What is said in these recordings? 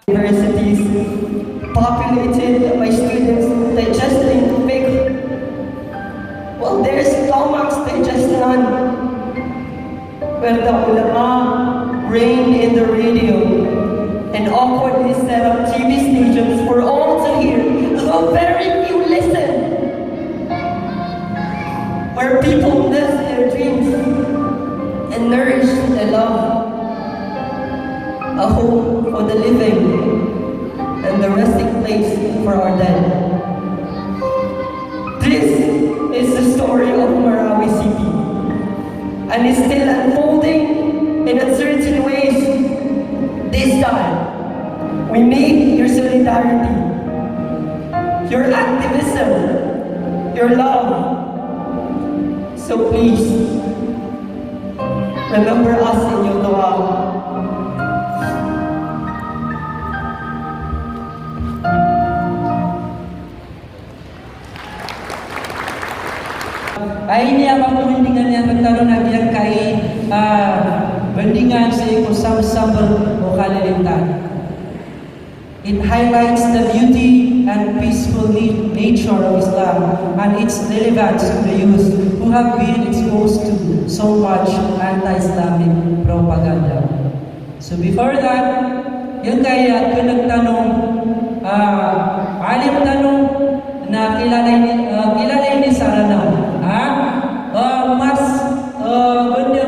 universities populated by students digesting fig, while their stomachs digest none, where the ulama reigned in the radio and awkwardly set up TV stations for all to hear, though very few listen, where people live their dreams and nourish their love, a home for the living and the resting place for our dead. This is the story of Marawi City, and it's still unfolding in uncertain ways. This time, we need your solidarity, your activism, your love. So please, remember us in your dua. Ay ini apa perundingan yang bertarung yang kai bendingan sa kusam-sambar o kalilintan. It highlights the beauty and peaceful nature of Islam and its relevance to the youth who have been exposed to so much anti-Islamic propaganda. So before that, yung kaya nagtanong, alim tanong na kilala ni Saranaw.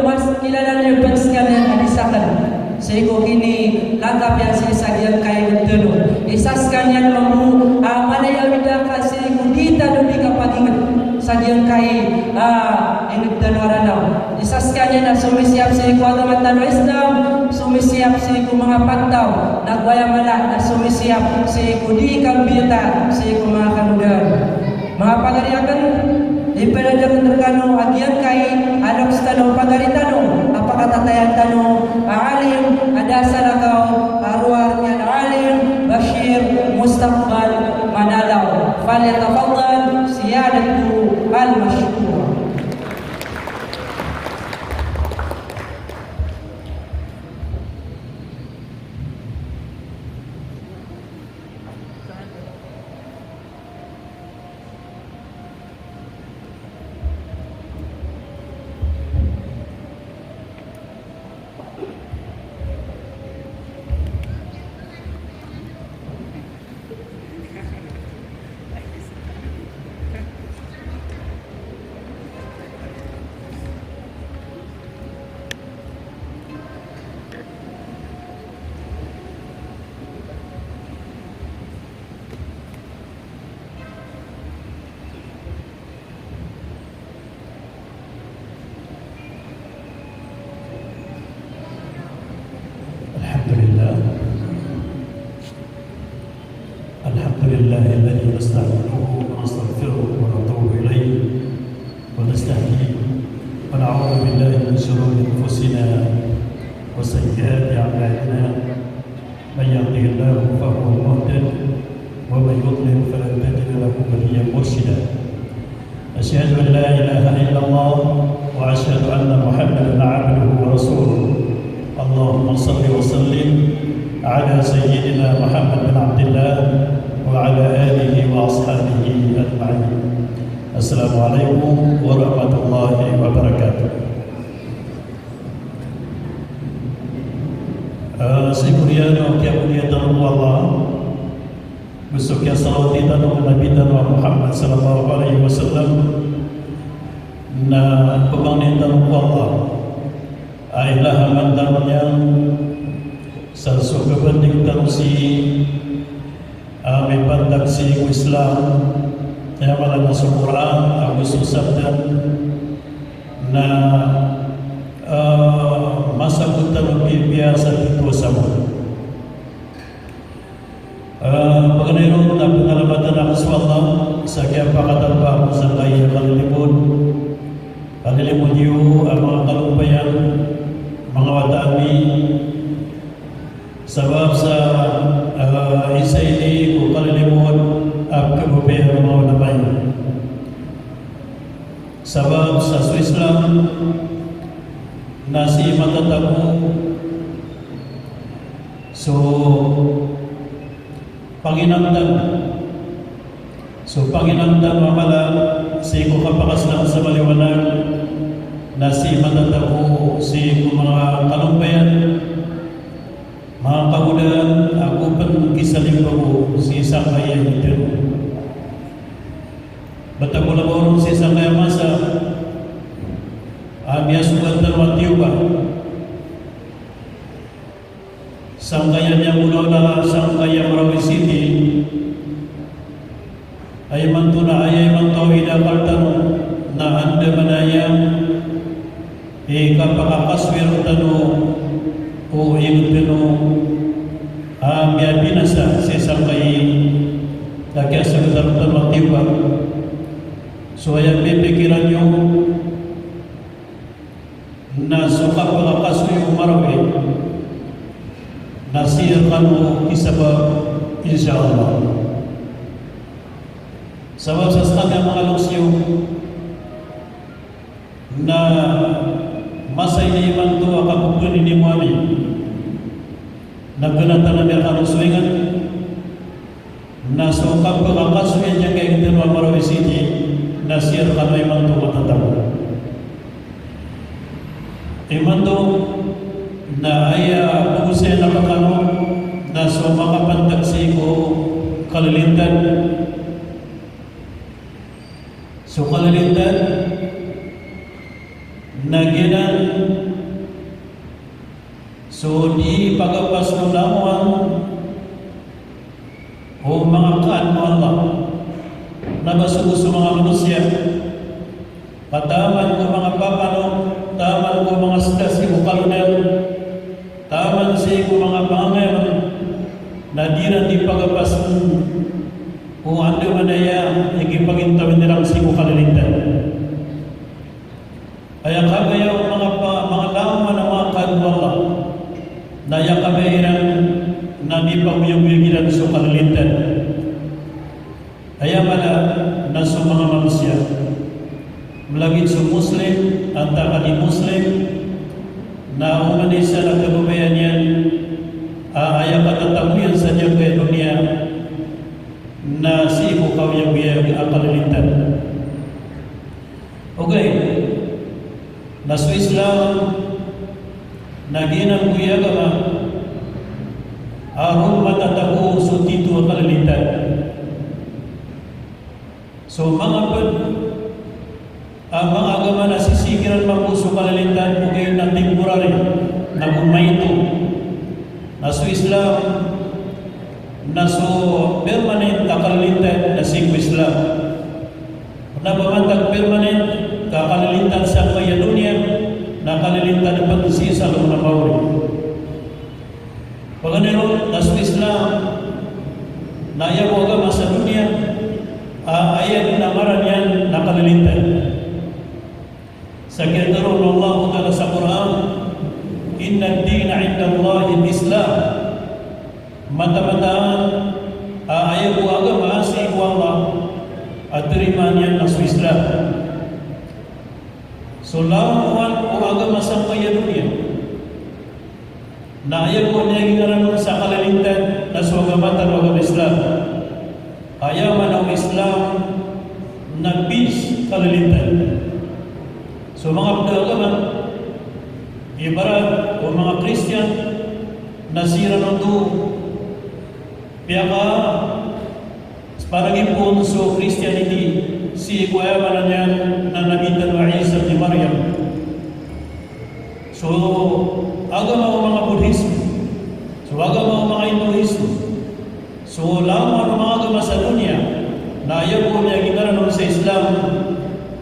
Mas kilala niyo pagsakan yang adisakan. Sehingga kini langkap yang sesadian kaya bertemu. Isaskan yang mampu mana yang widakan sehingga kita demi kapagingan sadian kaya yang bertemu. Isaskan yang sumisiap sehingga agama tanah Islam, sumisiap sehingga mga pagtaw, nagwaya malak na sumisiap sehingga di kambita sehingga mga kanudan. Mga pagariakan ipenajak terkano agian kai adok stano pagari tanong apakah tatayan tanong alim ada sarakau arwarnya alim Bashir Mustaqbal Manalau falyatafaddal siyadatu al-mashkura. الحمد لله الذي نستعينه ونستغفره ونتوب إليه ونستهديه ونعوذ بالله من شرور أنفسنا وسيئات أعمالنا. من يهده الله فهو المهتد ومن يضلل فلن تجد له وليا مرشدا. أشهد أن لا إله إلا الله وأشهد أن محمدا عبده ورسوله. اللهم صل وسلم على سيدنا محمد بن عبد الله وعلى آله وأصحابه أجمعين. السلام عليكم ورحمة الله وبركاته. Sekurang yang mulia tanah Allah, besok yang salawat tanah Nabi tanah Muhammad sallallahu alaihi wasallam na pemangnin tanah Allah adalah mantan yang sasuka penting si may pandag si Islam yang malang sa Quran ang susabdan na masagutan ng Biblia sa dito sa mga pagkanayon na pengalamatan ako sa Allah sa kaya pakatalpa ako sa kaya kalilimod niyo ang mga kalumpayan mga watami sebab sa isa ini ko kalilimod ang kabupayan mga watami sebab sa Islam nasi matatamu so panginamdan. So panginamdan mamala si ko kapakaslan sa maliwanag na si matatabo si mga kalumpayan mga kamulan ako pan kisalimbago si isang kaya ito. Batang mula borong si isang kaya masa amya sugat na matiyo ba sangkaya niya mula na sangkaya Marawi City ay mantuna ay mantawi na kartan na anda manaya kapakakaswir tano o iyon tano amya binasa si sangkaya kaya sugat na matiyo ba. So ayan pipikiran nyo na suka pagkakaso yung Marawi nasirkan mo isabab insyaAllah. Sabab sa kanyang mga luksyo na masay na iman to akapukunin ni Muhammad nagganatan na niya kalusuingan na suka pagkakaso yan niya kaya hindi Marawi City nasirkan na iman to matatawa. Iman to na ay pusay na kakano na so makapantagsi ko kalilintan. So kalilintan na ginan so di pagapas ng lamuan o mga kaan mo Allah na basugo sa mga manusia pataman ko mga papano taman ko mga stasi o kalunel taman sa ko mga pangayon na di na di pagapas kung ando manaya ikipagintawin nilang si ko kalilintan. Kaya kabayaw mga laman ng mga kadwala na yakabayiran na di paguyag-uyagilan sa kalilintan. Kaya pala na sa mga manusia malagit sa Muslim at takali Muslim na umanisa na kababayan yan ayaw katatamuyan sa niya kaya dunia na si ibu kau yang biaya akalilintan. Okay, nasu Islam naginang kuya kama arun matataku sutitu akalilintan. So mga agama na sisikiran mapuso kalilintan po kayo na temporary na bumaito. Nasu Islam nasu permanent kalilintan na si Islam. Na pamantag permanent kalilintan sa kaya dunia na kalilintan na pag-sisa ng mga bawri. Pagkanero nasu Islam na ayaw agama sa dunia ayan na maran yan na kalilintan. Sa kintaron ng Allah Ta'ala sa Quran, inna ad-dina 'inda Allahi al-Islam. Mata-mataan ayaw ko agama sa Allah at terimaan yan na sa Islam. So lawan ko agama sa kaya dunia na ayaw ko niya ginaran sa kalilintan na sa agamatan o agama Islam. Ayaw man ang Islam na peace kalilintan. So mga agama ibarat o mga Christian nasira ng to piyaka parang ipon so Christianity si kuyaman na niyan na nabitan wa Isa ni Maryam. So agama o mga Buddhism, so agama o mga Hinduism, so lamang mga agama sa dunia na ayaw ko niya ginaran sa Islam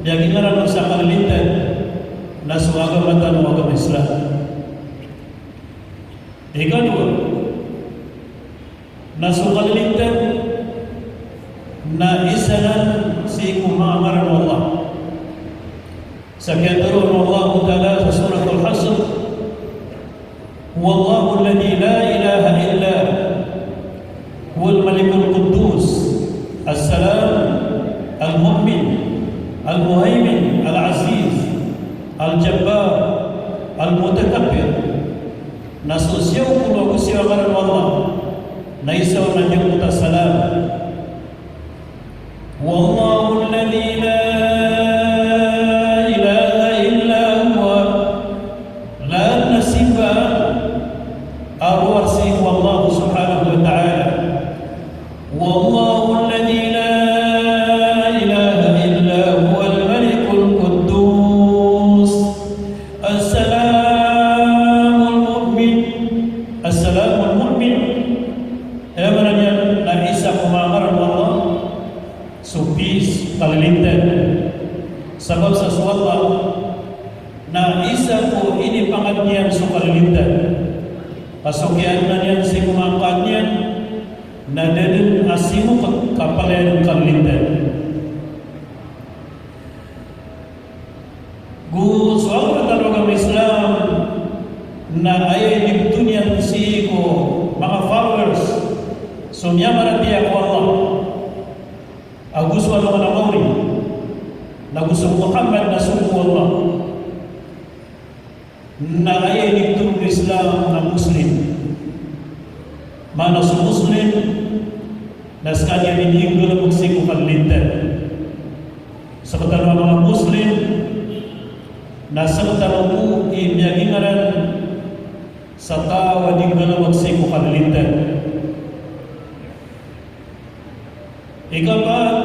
niya ginaran sa kalilintan na suwagamatan o agama Islam. Ikadua, na sukalilintan na isanan si kumamaran Allah. Sa kiyataro ng Allah Ta'ala sa Surah Al-Hasr, Wallahu alladhi la ilaha illa huwal malikul quddus as-salam al-mu'min al-muhaymin al-aziz al-jabbar al-mutakabbir. Nasusyaw kung magusiya ka ng Allah naisaw na niyong salam. Wallahu alladhi la ilaha illa huwa la nasiba arwasi wallahu subhanahu wa ta'ala. Wallahu alladhi la ilaha illa huwa al-malikul quddus as-salamul mu'min. As-salamul mu'min na isa kumamaran Allah supis kalilintan sebab sesuatu na isa ko ini pangatnya su kalilintan pasokyan na niyan si kumakanya na dadin asimu kapalan kalilintan gu soal agama Islam na ayat di dunia si ko mga followers sunyamara dia ko Allah agus wala na mauri nagusto Muhammad na sumu Allah na ayat di dunia Islam na Muslim mana su Muslim na sekalian ini ingin magsiku kalilintan seperti mga Muslim na sementara mu imiyagingaran sa tawa di mga magsiku kalilintan. Ikapat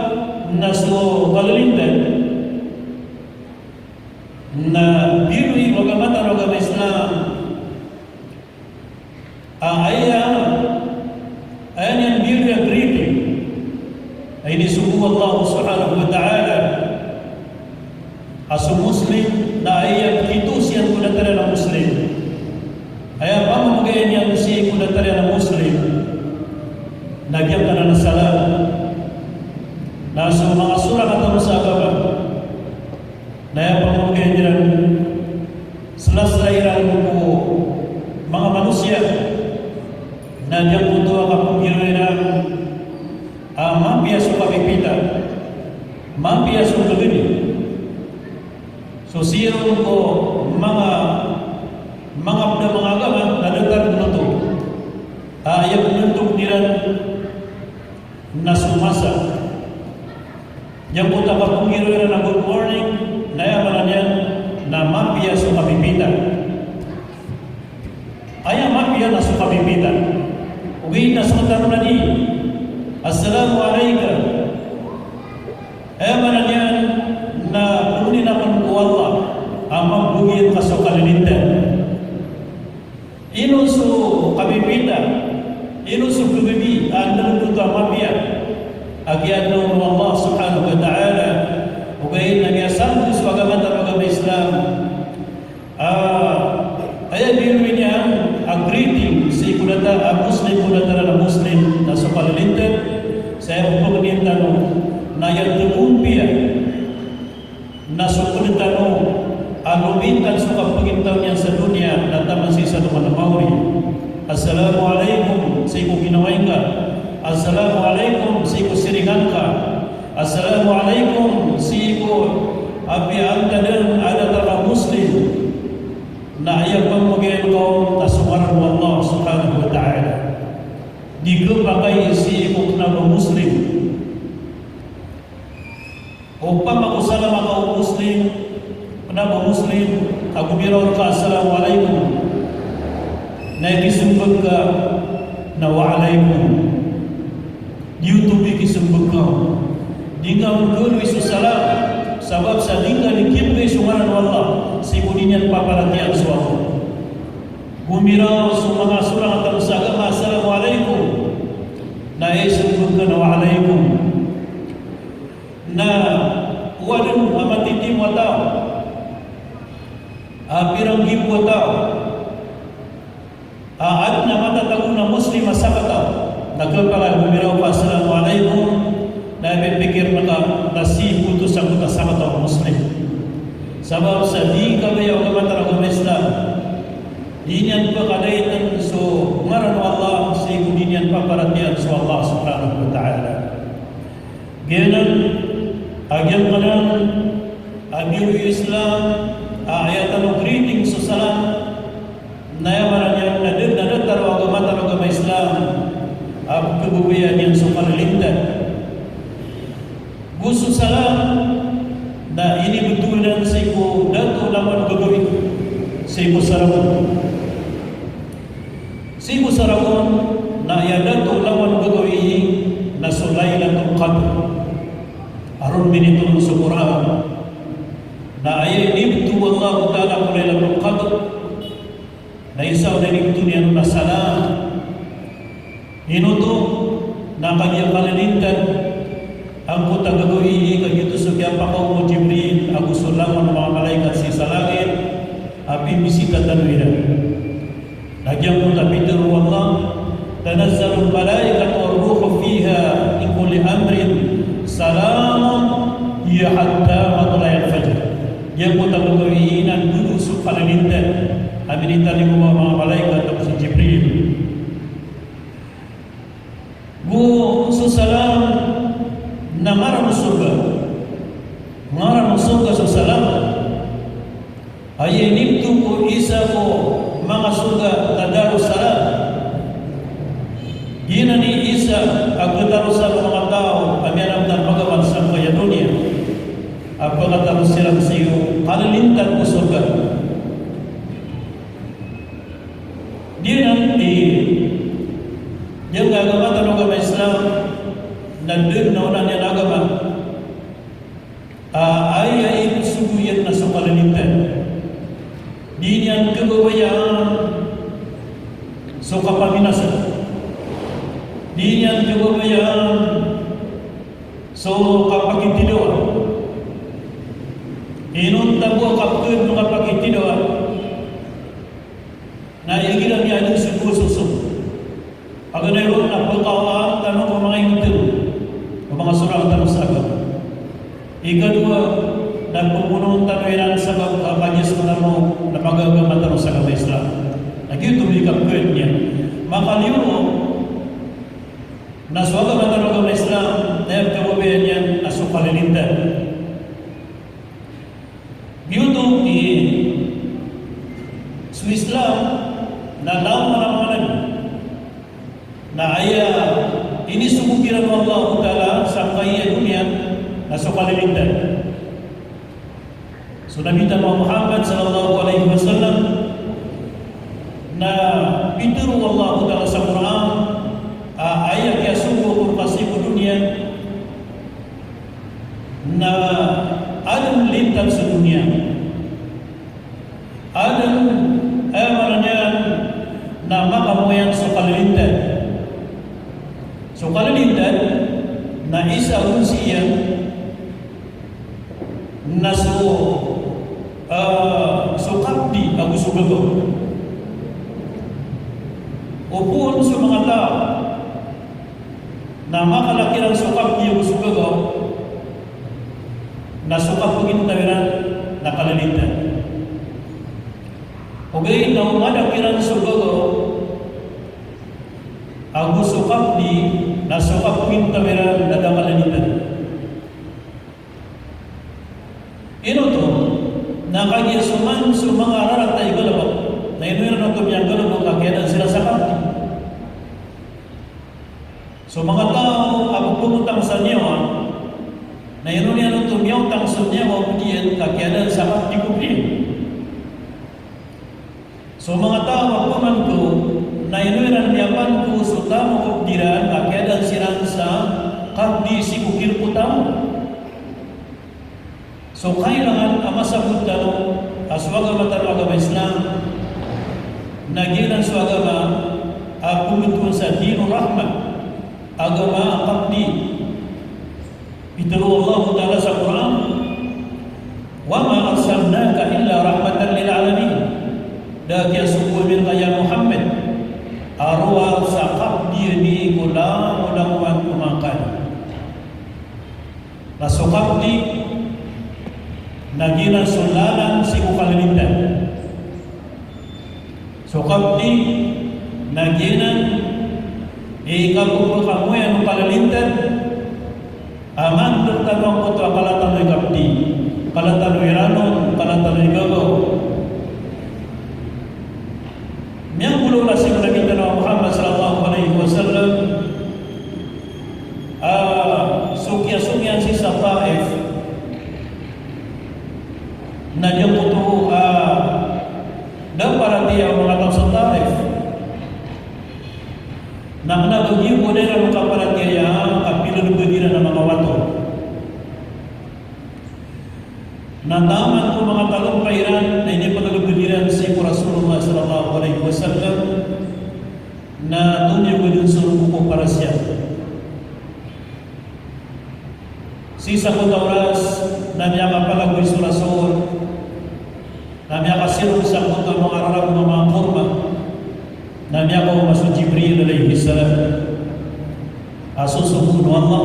na so kalilintan na biru'i wagamata wagama Islam ayan yang biru'i greeting ay nisubu Allah subhanahu wa ta'ala aso Muslim na ayan kitusiyan ko na tala ng Muslim ayan pa mamagayan yan si ko na tala ng Muslim nagyang ka na salam na sa mga surah at sa agama na yung pamagayan nila selasrairan ko mga manusia na diyan punto ang kapagirwin ng mampiya sa kapipita mampiya sa kagani so siya ko mga agama na nagkaroon na ito ayaw nuntok nila na sumasa yang puta kapungiro na good morning na yaman niyan na mapia sa kapipitan ayaw mapia na sa kapipitan uwi na sa kataruna ni assalamu alaikum ayaw man niyan na unin naman ko Allah ang magbuhin ka sa kalilintan inuso kapipitan inuso kubibi ang nalututa mapia agian ng Allah subhanahu wa ta'ala ugayin na niya santos wagamata wagama Islam ayan biruin niya ang greeting sa ikunata ang Muslim kunata na Muslim na sa kalilintan sa iyong pagnintan na yan tumumpia na sa kulitan alumintan sa kapagintaw niya sa dunia na tamang sisa naman na mauri assalamu alaikum sa ikong ginawain ka Assalamualaikum siku siringan ka Assalamualaikum siku abi anta dan ada tara Muslim na ayat pamagayan kaum tasumaran Allah subhanahu wa ta'ala digepakai siku kenapa Muslim upam aku salam kaum Muslim kenapa Muslim aku biraw ka Assalamualaikum na ikisumbag ka na wa'alaikum YouTube kisembekau dengan guru Yesus salam sebab sadingga dikibri sumaran Allah sibunian paparatian suatu gumira sumanga surang atau sagama assalamualaikum na isembekkan wa'alaikum na wadun amatitim watau apirang gibu watau adna mata taguna muslim asakatau nagkapalan bumiraw pa assalamualaikum na ipipikir maka nasi putus ang kasama taong Muslim sebab sa di kabayaw kamata ng Islam dinyan pa kadaitan so ngaran Allah sa dinyan pa paratian so Allah subhanahu wa ta'ala ganan agyan ka ng abiru Islam ayatan ng greeting so salam na yaman niya na din na nataro ang kamata ng Islam kebubuyan yang sukar lintas. Gusu salam na ini betul dan siko dato lawan begowi siko sarawon na ya dato lawan begowi na sulailatul qadr arun minitun sukurah na ayat ini betul Allah Ta'ala sulailatul qadr na isaw na ini niyan na salam inuto na kanyang kalalintan ang kota gagawin kagitu sugya pa kaum Jibril aku sulaman mga malaikat sa langit api bisita tanwira nagyang kota bidru Allah tanazzalul malaikat war ruhu fiha min kulli amrin salamun ya hatta matla'il fajr yang kota gagawin ang dulu supalalintan aminita ni mga malaikat at si Jibril bu susalam na marah surga sa salam ay nibtu ko isa ko mga surga tadarus salam gina ni isa agdadarus salam mga tao kami alam na magawan sa kaya dunia apagkatapos silang sa iyo kalilintan ko surga di nanti yang agama tanong Islam nandun na unan yan agama ay suguyan na sa kalinitan di niyan kagawayan so kapaminasan di niyan kagawayan so kapagitilawan inunta po kapag ng kapagitilawan na igiran niya yung sugususo aganayron na pagkawaan tanong ko mga inutin mga surang tanong sa agama. Ikadua, nagpupunong tanwiran sa kapanyas ko na mo na magagama tanong sa agama Islam. Nagyuto may kapkuit niya. Makaliuro, na sa agama tanong agama Islam, na yung kababayan niya na sukalilintan. Gyuto ni sa Islam, na laman na ayah ini subukiran Allah Ta'ala sampai dunia nasuk kalilintan. So Nabi Muhammad sallallahu alaihi wasallam na pintu Allah Ta'ala sa Quran ayat yang sungguh berkasih dunia na adam lintas sedunia adam amalnya na makamoyan sa kalilintan. So kalilintan na isa unsiyan na kapdi ang sugago upun sa mga tao na makalakirang kapdi ang sugago na sukapugin tawiran na kalilintan o gayon na umadakirang sugago ang kapdi nasa kapintawiran na dakalanitan. Ino to, nakagisuman sa mga ararat na igalabak, na inuwiran na ito niyang galabak, kagyanan sila sa kapti. So mga tao, ang pumutang sa niyo, na inuwiran na ito niyang tangsun niya, mabudiyan, kagyanan sa kapti kubli. So mga tao, ang pumanto, na inuwiran niyapan ko sa tamo kubdiran kakiadan silang sa kapdi si kukir utamo. So kailangan amasabot tanong aswaga agama Islam nagilan sa agama pumutun sa dino rahmat agama ang kapdi ituro Allah Ta'ala sa Quran wa ma arsalnaka illa rahmatan lil alamin dahil subuh min kaya Muhammad arwah sakap dia ni gulam ulang kumakan. Nasukap ni nagina sulalan si kukalilintan. Sukap ni nagina ikapupul kamu yang kukalilintan aman tertanong ko to akalatan ng kapdi kalatan ng iranon kalatan ng gago miyang gulo na si Nabi Muhammad sallallahu alaihi wasallam nataman ko mga talong kairan na ini pagkagadiran si Rasulullah sallallahu alaihi wasallam na dunia gudun suruh ko para siya. Sisa ko tauras na niya kapalagoy sa Rasul na niya kasirong sa kuto mga Arab ng mga kurma na niya ko masu Jibril alaihi salam asusuhun Allah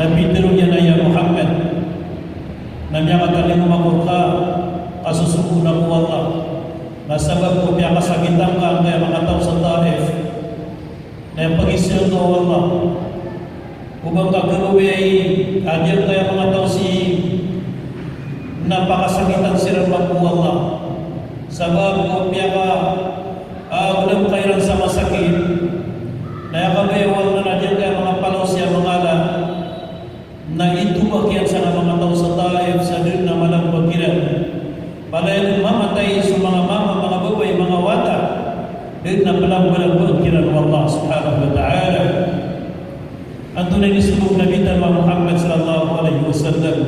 na bitiru niya na ya Muhammad na niya kataling makurka asusuhun ako Allah na sabab ko niya kasakitan ka kaya mga tao sa Taif na pag-isyan ko Allah upang kagaluwi adyang kaya mga tao si napakasakitan sila po Allah sabab ko niya ka ulang kairan sa masakit na yakabewal na adyang kaya mga palaw siya mangala na itubak yan sa mga tao sa Taif sa din na malang bagiran palayan mamatay sa mga mama, mga babay, mga wata din na malang bagiran ng Allah subhanahu wa ta'ala. Ang tunay nisubog na kita Muhammad sallallahu alaihi wasallam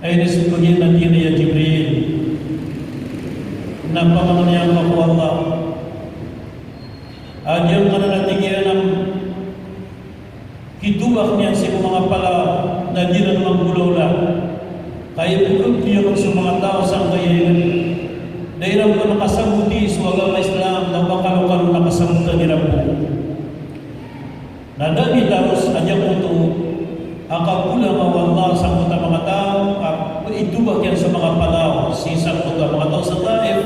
ay nisubogin natin ya Jibril na pamangyayang ako Allah adyang ka na natingin ng kitubak niya sa mga pala na di na naman gulaw lang kaya bukod niya kung sa mga tao sa kayayin dahil ko nakasabuti sa agama Islam na bakalo-kalo nakasabutan nila po na dami taros adyang po ito ang kapulang ng Allah sa mga tao itubak yan sa mga palaw sisa po ito mga tao sa Taif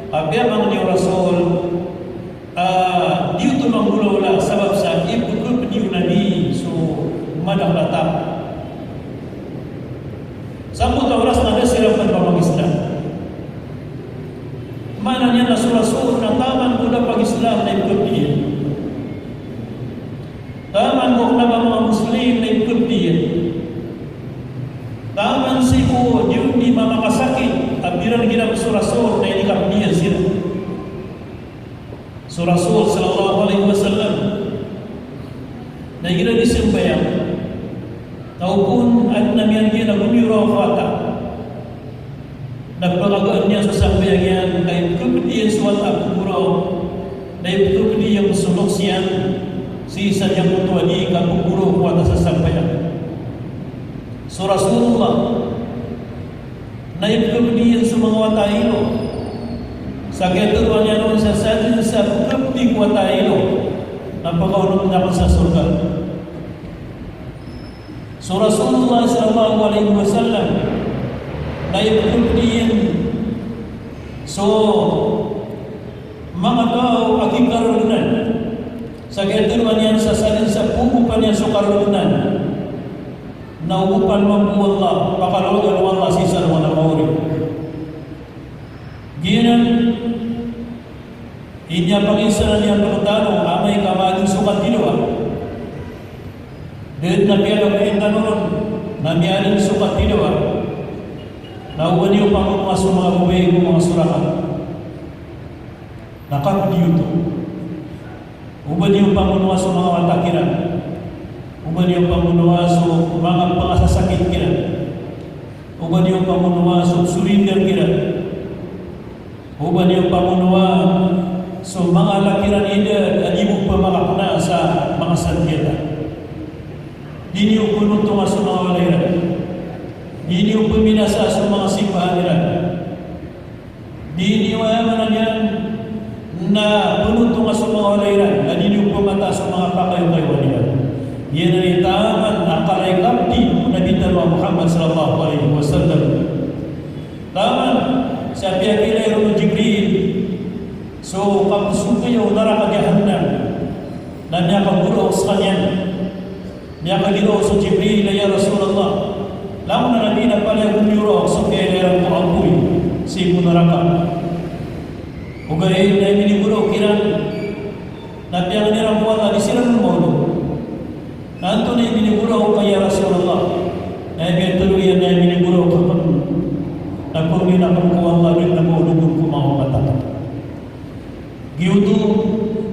abiyamang niyo Rasul di ito manggulaw lang sabab sa ibukod niyo na ni so madang latak Sampo oras na silang pag-Islam. Mana niya na surasul na taman ko na pag-Islam na ikot niya. Taman mo na mga Muslim na ikot niya. Taman sipo yung di mamakasakit abiran ginang surasul na inikap niya sila. Surasul sallallahu alaihi wasallam na ginang isimbayang taupun at namiyan niya na bumiro ang fata nagpagagaan niya sa sambayangan kay kubdiyan suwat at bumiro na kubdiyan sunok siyan si isa niyang mutuwa di ka bumiro kuwata sa sambayan so Rasulullah na kubdiyan sa mga watahilo sa keturuan niya noon sa sadin sa kubdi watahilo napakaunong naman sa surga So Rasulullah sallallahu alaihi wasallam na ibukdiin so mga tao aging karunan sa keturuan niya sa salin sa pupupan niya sa karunan na upupan mo po Allah pakalogan mo Allah sisa ng mga mauri ginan inya pangisaran niya pagkatano amay kamaging sukat diluwa Dahil nabiyalang kita noon, nabiyalang sukat dilawa, nauwan niyo pa mga mga bubay ko mga surakan. Nakapdiyo ito. Uban niyo pa mga mga watakiran. Uban niyo pa mga mga pangasasakit kiran. Uban niyo pa mga surrender kiran. Uban niyo pa mga mga lakiran ida at ibig pa makakna sa mga sandyata. Dini yung pununtungan sa mga walairan. Dini yung puminasa sa mga simbahan nila. Dini yung ayaman niyan na pununtungan sa mga walairan. Na dini yung pumata sa mga pakayo-kayo nila. Yan ay taman na kalay-kapti na bintarwa Muhammad sallallahu alaihi wasallam. Taman sa piyakilero ng Jibril. So, kapusok kayo narakagyahannan na niya kaburo sa kanya. Niya kagiro sa Jibril ya Rasulullah lamun na nabi na pala kumiro sa kailan ko apoy si munaraka ugay na miniguro kiran na piyang nirang buwan na sila ng modo nanto na miniguro ko ya Rasulullah na ibituloy na miniguro ko na pumina ko Allah din na maulugod ko mga mata giuto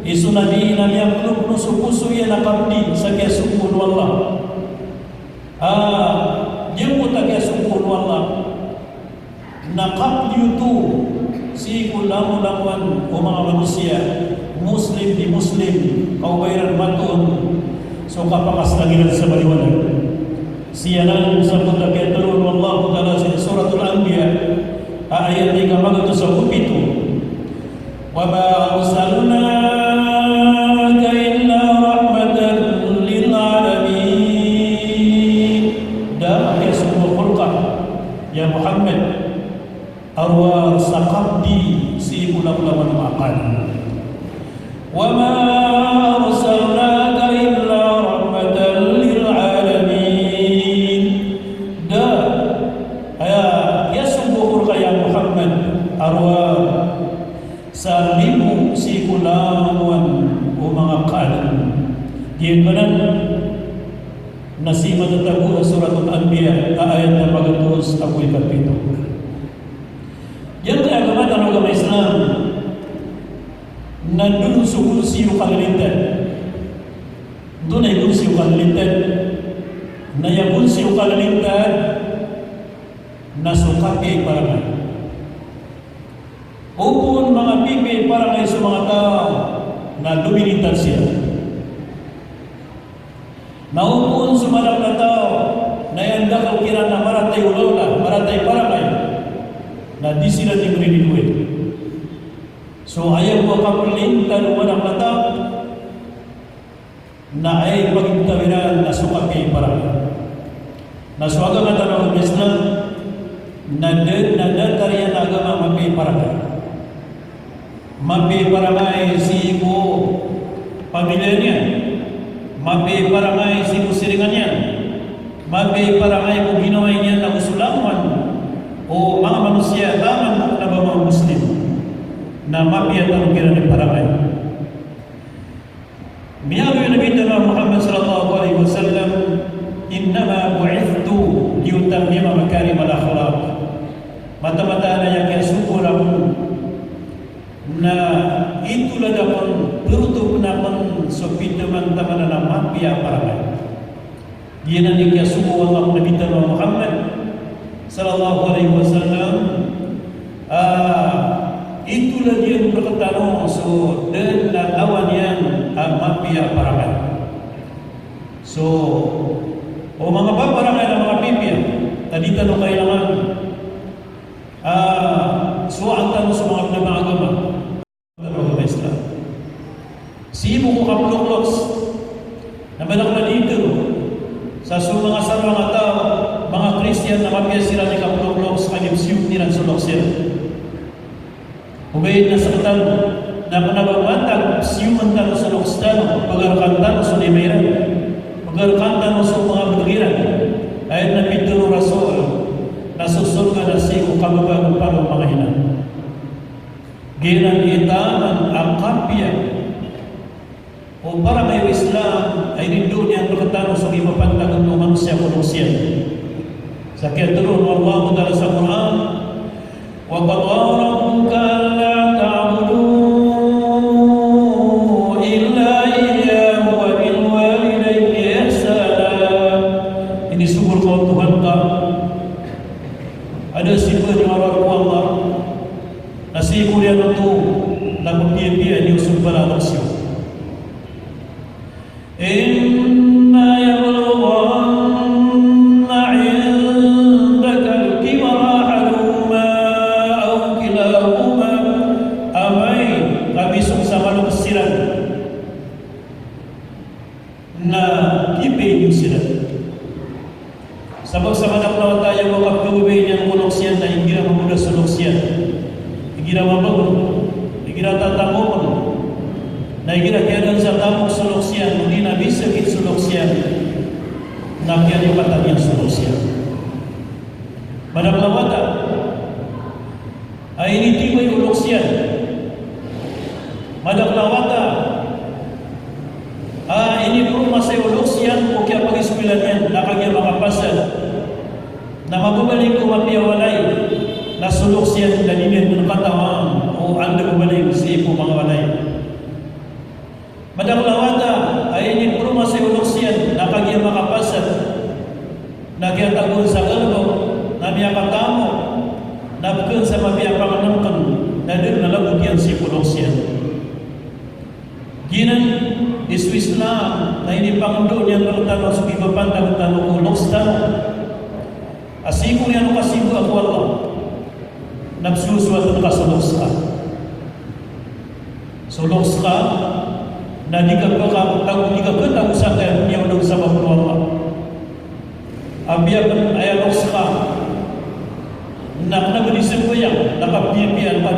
isu nabi nabi ang no supuso yan nakapdi sa kaya sukun Allah yung mo ta kaya sukun Allah nakapli itu si kulamu-lamuan o mga manusia Muslim di Muslim kaubayaran matun so kapakaslagiran sa baliwanag siyanan sa putabiyan turun wallahu ta'ala sa suratul Anbiya ayat 3 magato sa upito wa ma arsalnaka illa rahmatan lil alamin da ya sumul khulqa ya Muhammad arwah sakabdi si ulam-ulaman makan wa ma arsalnaka illa rahmatan lil alamin da ya sumul khulqa ya Muhammad arwah salimu si ulaman o mga kalan diyan ka na nasima tatago ang suratul Anbiya ayat na magatos ako'y kapito yan kaya agama ng Islam nandun sa kursi yung kalalitan doon ay kursi yung kalalitan na yung kursi yung kalalitan nasukake para nga upon mga pipi para kayo sa mga tao na lumilitan siya. Naupon sa malak na tao na yanda kalkiran na maratay ulawla, maratay para kayo na di sila tingrinuwi. So ayaw mo kapalintan o malak na tao na ay pagtawiran na sukake para kayo. Naswaga nga tanong ng Islam na datarian agama mapay para kayo. Mapi paramay si ibu pamilyanya, mapi paramay si ibu siringannya, mapi paramay kung ginaway niya na usulaman o mga manusia taman na ba mga Muslim na mapi at ang kira ni paramay. Miyawi yung Nabi Muhammad sallallahu alaihi wasallam innama bu'ithtu liyutammima makarim al-akhlaq mata-mata na yang kasukulam na itulah dapat berutup naman so pindaman-taman na mapiya para dia nanti kaya semua Allah Nabi Muhammad sallallahu alaihi wasallam itulah dia berkata so dan lawan yang mapiya para so o mga babarangay na mga pipya tadi tanong kailangan so ang tanong sa mga agama Islam. Si ibu ko kapulokloks na balak na dito sa mga sarwa nga tao, mga Christian na mapiyas sila ni kapulokloks agim siyuk nilang sulok sila. Ubayin na sa katan na panabagmatag siyuman talo sa lokstano pagarakan talo sa limayran pagarakan talo sa mga bugiran ayat na pituro rasul na susulga na siyo kababagang palo mga hinan. Ginan itaman ang kapya o para may Islam ay nindo niya ang pagkatano sa ipapantag ng manusia manusia sa kaya turun Allah ta'ala sa Quran wa qadarabuka alla ta'budu illa iyyahu wa bil walidayni ihsana ini sumber kau Tuhan ka ada sifat yang Allah nasi kuliah itu lagu dia di usul balasio. Inna yablughanna 'indaka al-kibara ahaduhuma aw kilahuma amay kabisok sa malusiran na kipe sila. Sabag sa manak tayo makapagubay niyang kunoksyan na hindi na mamuda sa luksyan. Igira mabagun, igira tatamon, na igira kaya sa tamok suluksyan, hindi na bisa kit suluksyan, na kaya ipatan yung suluksyan. Managlawata, ay initibay uluksyan. Managlawata, ini purma sa uluksyan, o kaya pag-iswilan yan, na kaya makapasal, na mababalik ko mapiyawalay, na suluksyan dan ini ng katawan o anda bumalik sa ipo mga walay. Madaglawata ay ini puro masayuluksyan na kagya makapasat na kaya tagon sa kalbo na miyak na ini pangdo niya ng tanong sa ibapan ng tanong ko, los tanong. Asiko niya nung kasibo ako Allah. Nagsusuat ng kasulos ka. Sulos ka, na di ka ketang sa kaya niya unang sa Allah. Abiyakan ayalos ka, na nabanisip ko yan, nakapiyapiyan pa.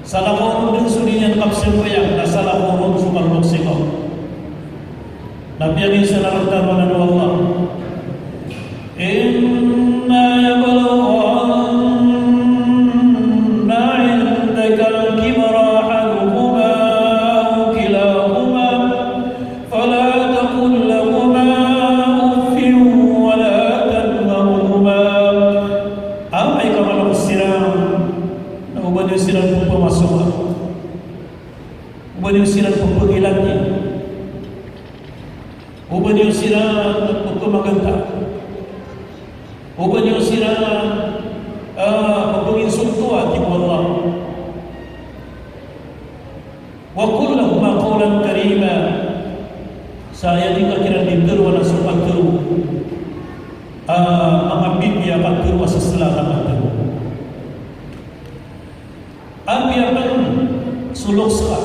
Salah ko din sulinya kapsil ko yan, na salah ko rin sumalok siko. Nabiyanin sa naramdaman ng Allah. Inna yabalughanna indaka al-kibara ahaduhuma aw kilahuma fala taqul lahuma uffin wa la tanharhuma. Amay ka man ako silang na uban yung silang pong pumasok, uban yung silang pong pag-ilagin, uban yung silang pagkumaganda, uban yung sila pag-insulto at Allah. Wa qul lahuma qawlan karima. Saya di kakiran dibduru na supagduru. Mga Biblia pagduru sa selatan pagduru. Ang yaman sulok sa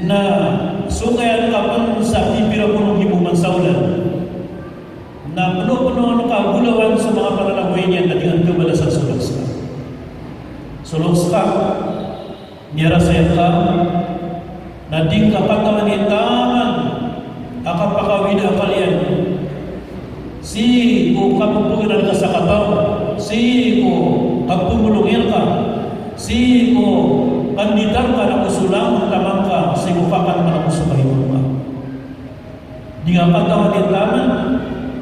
na sukayan kapan sa pipira punong hibuman sa ulan. Na penuh-penuh kagulauan sa mga pananagoy niya na dengan kebalasan sulokska. Sulokska, niara saya ka, na ding kapataman itaman, akan pakawin kalian. Si ko kapupugin ka sa kataw, si ko kapumulungin ka, si ko kandidan ka na kusulang tamang ka, si ko kapan ka na kusubahin ka. Di kapataman itaman,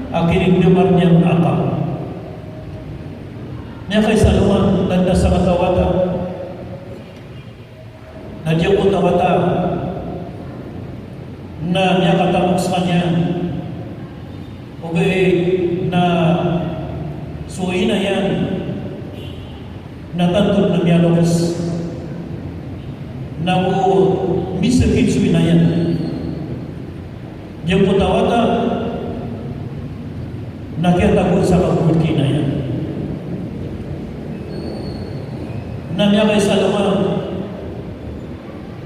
akhirnya demarnya akal. Nya kay saluman tanda sa katawata. Nadya ko tawata na niya katamok sa kanya. Okay, na suwi na yan. Natantod na miyalogos. Na ko misakit suwi na yan. Diyan ko tawata nakita sa kabulki na yan. Namya kay Salomon,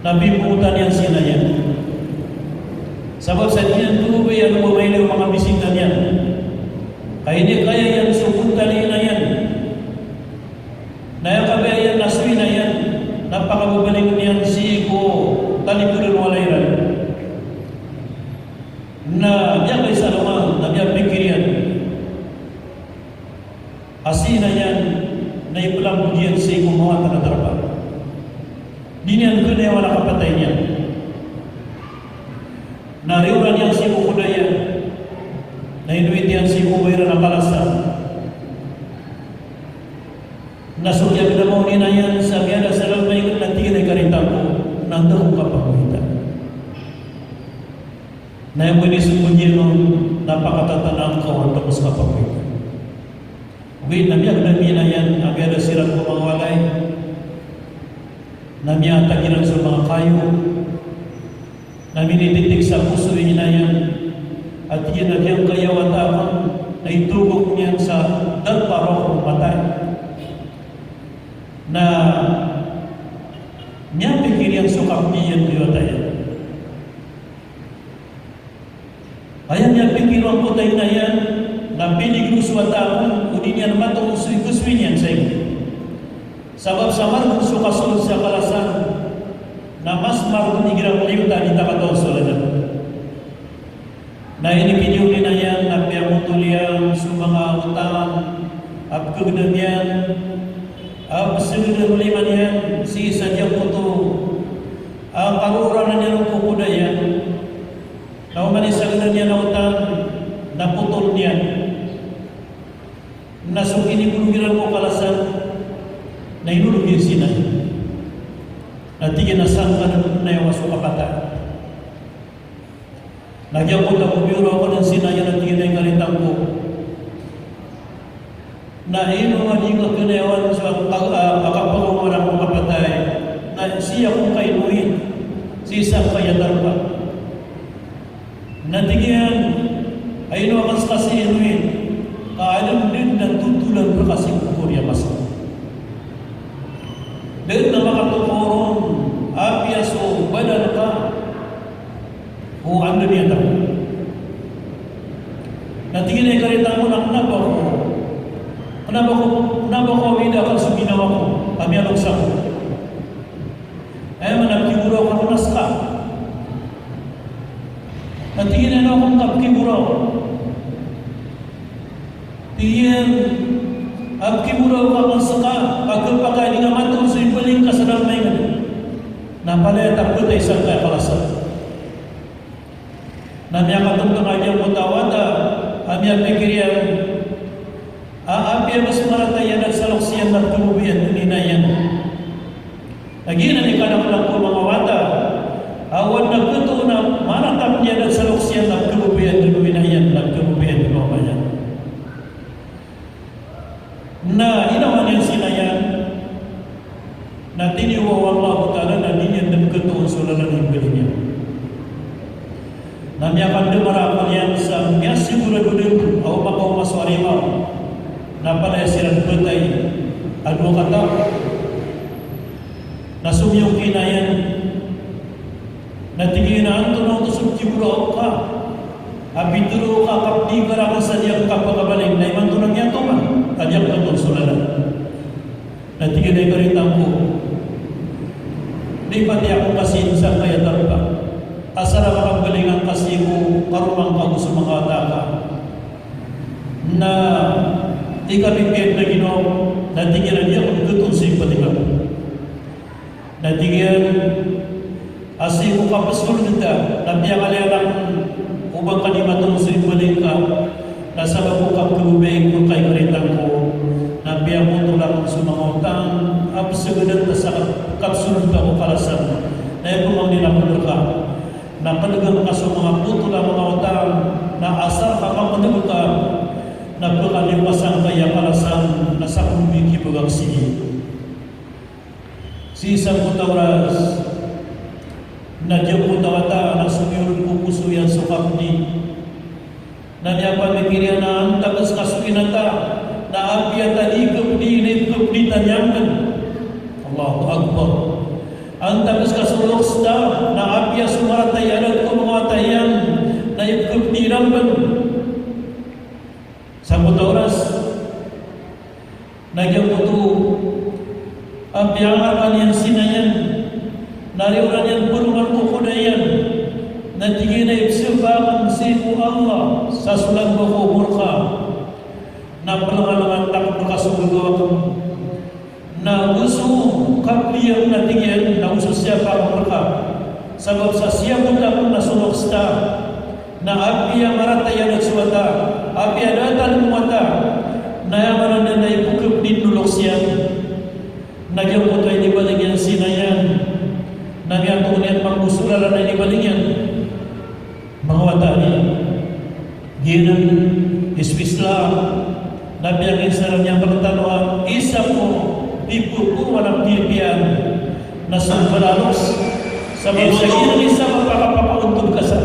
nabibutan yan sila yan. Sabab sa diyan tubay ang bumaylaw mga bisita niya. Kaya hindi kaya yan supuntan na yan. Nayakabaya yan naswi na yan. Napakabubalik niyan si ko talikurin walayran. Na niya kay Salomon, namya pikir yan. Asina yan na ipulang diyan sa gumawa na darpa. Di niyan ko na wala kapatay niya. Nariuran niyan si kukudaya na inuit yan si kubayra na palasan. Nasukya pinamaw ni na yan sa biyada sa lalmay ko na tingin ay karita ko nandang kapakuhitan. Na yung pwede sumunyin mo napakatatanang kawan tapos kapakuhitan. Wait, namiyag na yan, agad silang pumangwalay. Namiyag tagilan sa mga kayo. Naminititig sa puso niya yan. At yun na diyang kayawataman na itugok niyan sa darparok matay. Na niya pikir yang sukap niyan kayawatayan. Ayan niya pikir ang putay na yan. Na pinig suwataman, udi niya naman itong kuswi niyan sa iyo. Sabab sa marunong sukasunod sa kalasan, na mas marunong igirang liwta di takataw suladan. Na inipinyuli na yan, na piyamutulian sa mga utang, at kagdan yan, at sigurang liman yan, si isa diyang puto, ang pag-uuranan niya ng kukuda yan, na umanisagdan niya na utang, na putol niya. Nasuk ini bulugiran mo kalasan na inulugin sina na tigil na sangka na yung masuk kapata. Nagyang ko na bumiro ako ng sinaya na tigil na yung kalitang ko na ino nga di ka kinayawan sa kapagawa ng mga kapatay na siya kong kainuin Sisa kaya darba. Natingyan ay no akas kasi inuin. Kaalam din na tutulan ka kasi kukurya masa. Dan na makatukoron apias o balan ka o ano niya daw. Natingin ay karita mo ng naba ko wida ka sa ginawa ko kami alok sa ko. Ay managkiguraw ka kunas ka. Natingin na akong kapkiguraw. Tingin kapkiguraw ka kung saka pagkapagay nga matong sa ipaling ka sa damay nga. Napalaya takot ay isang kaya kalasan. Namya katong kanyang mutawada, amya pikiryan, aapya mas maratayan at saluksiyan ng tumubiyan ninayan. Naginan ikanak lang po mga wata, awan nagkuto na maratap niya at saluksiyan ng tumubiyan ninayan, nagtumubiyan ninayan. Na inawan niya sinayan, na tiniwawang maabutala na ninyan ng kutuon sulalan ng niya. Namya pandemara kalian sa miya siguro din au makau maswarima na pala silang betay adu kata na sumyong kinayan na tingina anto na ito siguro ka abiduro ka kapdi karakan sa diyang kapagabaling na iman tunang yato man kanyang katulsulalan na tingina ikaritang ko di pati ako kasi sa kaya tarpa asara makagalingan kasi mo karumang kago sa mga ataka na ikabibiyad na ginaw na tingin niya kung tutun sa ipatigal na tingin asi mo kapasul nita na piyakalayanak ubang kanimatong sa ipaling ka na sabab mo kapulubay kung kay karitang ko na piyak mo tulak sa mga utang absugunan na sa kapsul ka o kalasan na yung nila ka na kanagang kaso mga puto na mga utang na asar kakamanag ka na pagkalipasan kaya kalasan na sa kumikibagag sige. Si isang putawras na diyang putawata na sumiyurun ko puso yan sa kapni na niya pamikirya na ang tagas kasukinata na apiya talikap ni tanyangan. Allahu Akbar. Ang tagas kasulok na apiya sumaratay alat ko mga tayan na ikup niramban sa oras nagyang puto apiya nga yan sinayan nariuran yan pulungan ko kudayan na tingin na ipsilbakan sipo Allah sa sulang mo ko murka na palangalangan takot nakasugagawa ko na gusto kapiyang natingin na uso siya pamurka sabab sa siya punta na sunoksta na apiyang maratayan at suwata apiyang datan mumata na yamanan na naipukip dinulok siya nagyang puto ay nibaligyan sinayan nagyang tunian pangusulalan ay nibaligyan mga watani ginang iswisla nabiyang isaran niyang pagtanuan isa po ipupo walang pipian na sumbalalos sa mga ginang isa magpapapauntog ka sa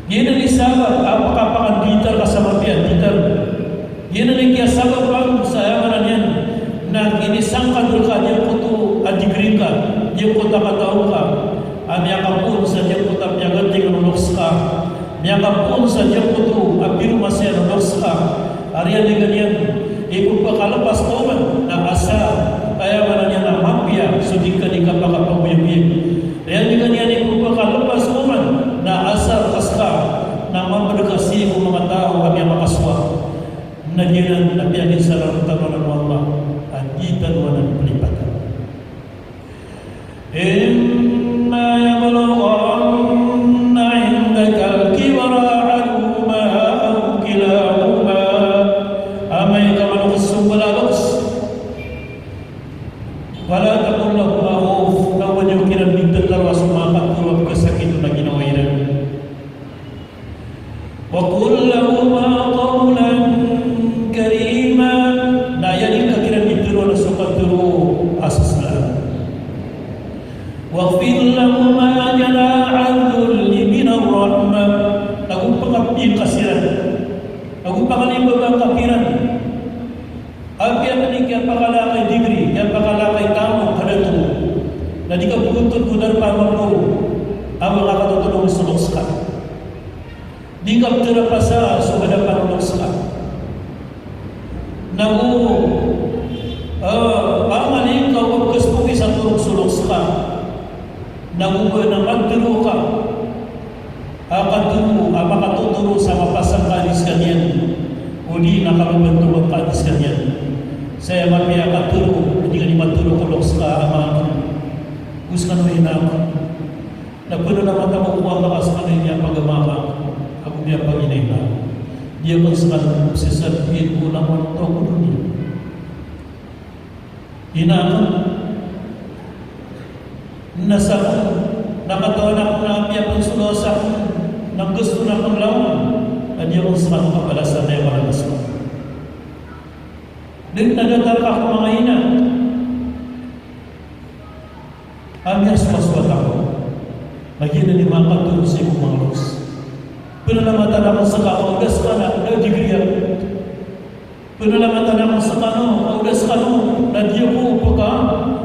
ginang isa magpapapakanditer ka sa mapian diter ginang kaya sabab ang sa yamanan yan na inisang kadul ka niyang puto adigrin ka niyang puta katao ka amiyakapun sa niyang puta miyaganting nuloks ka miyakapun sa niyang puto abiru masya nuloks ka ariyan di ganyan ipagpakalapas ko man na asa kaya man niya na mapya sudik ka di kapakapaguyag-uyag ariyan di ganyan ipagpakalapas ko man na asa kaska na mamadagasi ko mga tao amiyang makaswa na diyan na biyagin sa larutan ng Allah at itan mo ng pelipatan inna yabalughanna indaka al-kibara ahaduhuma aw kilahuma amay kamalukos sumbalagos wala takul lahuma uf na wanyang kinabing makakatutulong sulok ka. Di ka terpaksa sudah panulog ka. Namu pamaling kau kespuki satu sulok ka. Namu naman dulu ka. Makatutulong sa mapasang kadis kanyan. Uli nakalubantuwag kadis kanyan. Saya mamaya katulong, hindi ka ni matulong kulok sa amahan. Gusto ka naman hinaman. Nagpuno naman ako kung ang lakas ka na niya pag-amaka. Ako niya pag-inay na. Dia kung sa kanong sisabihin ko naman ito ako niya. Hinaman. Nasa ko. Nakatawa na ako na niya pang sulosa ko. Nang gusto na akong lawan. At dia kung sa kanong kapalasan na yung malagas ko. Dan nagatar ako mga ina. Amir swaswat ako. Lagi na ni mga katulong sa iyong mga los. Pinalamatan ako sa kaugas ka na digriya. Pinalamatan ako sa kaugas ka na diyo ko upo ka.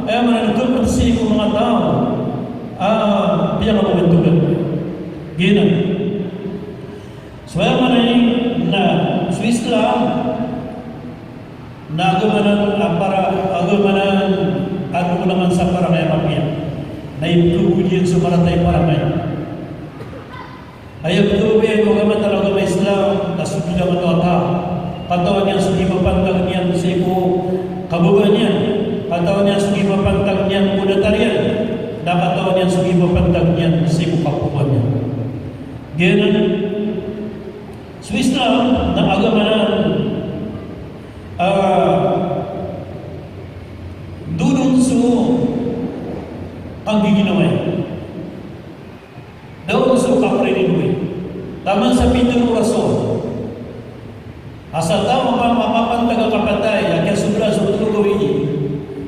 Ay mananagtulong sa iyong mga tao. Biyang ako bentugan. Gina. So ay manay na Swiss lang. Nagamanan ano naman sa parangay mamaya na iblubulian sa maratay parangay ayab tuwe ko gaman talaga may Islam nasubilang ito ata katawan niya sugi mapantag niyan sa ipo kabugan niya katawan niya sugi mapantag niyan mudatarian na katawan niya sugi mapantag niyan sa ipo kapuan niya ganyan sa Islam na agamanan dudun su ang giginaway. Daw su kapreninuy. Taman sa pitong rason. Asal tahu mapapantaga kapatay, kaya sobra sa tulugawin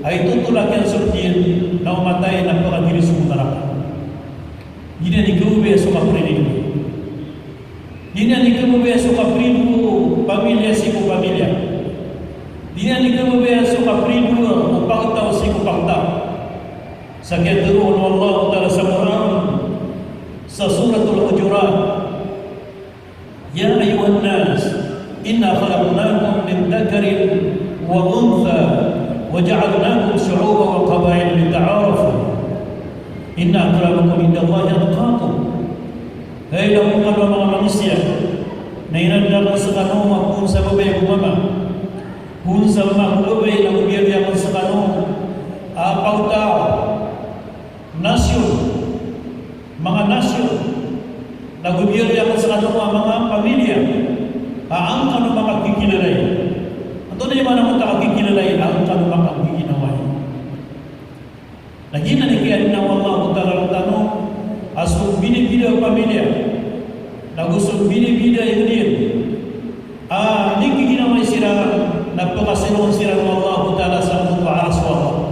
ay tutulak yan surtin na umatay ng pagkatiri sa mutaraka. Gina ni Gube sa kapreninuy. Gina ni Gube sa kapreninuy pamilya si ko pamilya. Dia ni kemudian suka beribu upang tahu si kupang tahu. Sakit turun Allah Taala Samurang suratul Hujurat. Ya ayuhan nas, inna khalaqnakum min dzakarin wa untha wa ja'alnakum syu'uban wa qabaila lita'arafu. Inna akramakum indallahi atqakum. Hai kamu mga manusia na inandaman sa kanong kung sa babay bumama. Kung sa mga kulubay na gubiyarya sa kanong pautao, nasyon, mga nasyon, na gubiyarya sa kanong mga pamilya, ang kanong makakikilala. Ito na yung mga naman nakakikilala, ang kanong makakikilaway. Lagi na nakiyan na mga utalang tanong, asong binibida ang pamilya, na gusto binibida yung din, hindi kikinaway sila, nagpakasilong sila ng Allah Ta'ala sa mundo aras wa.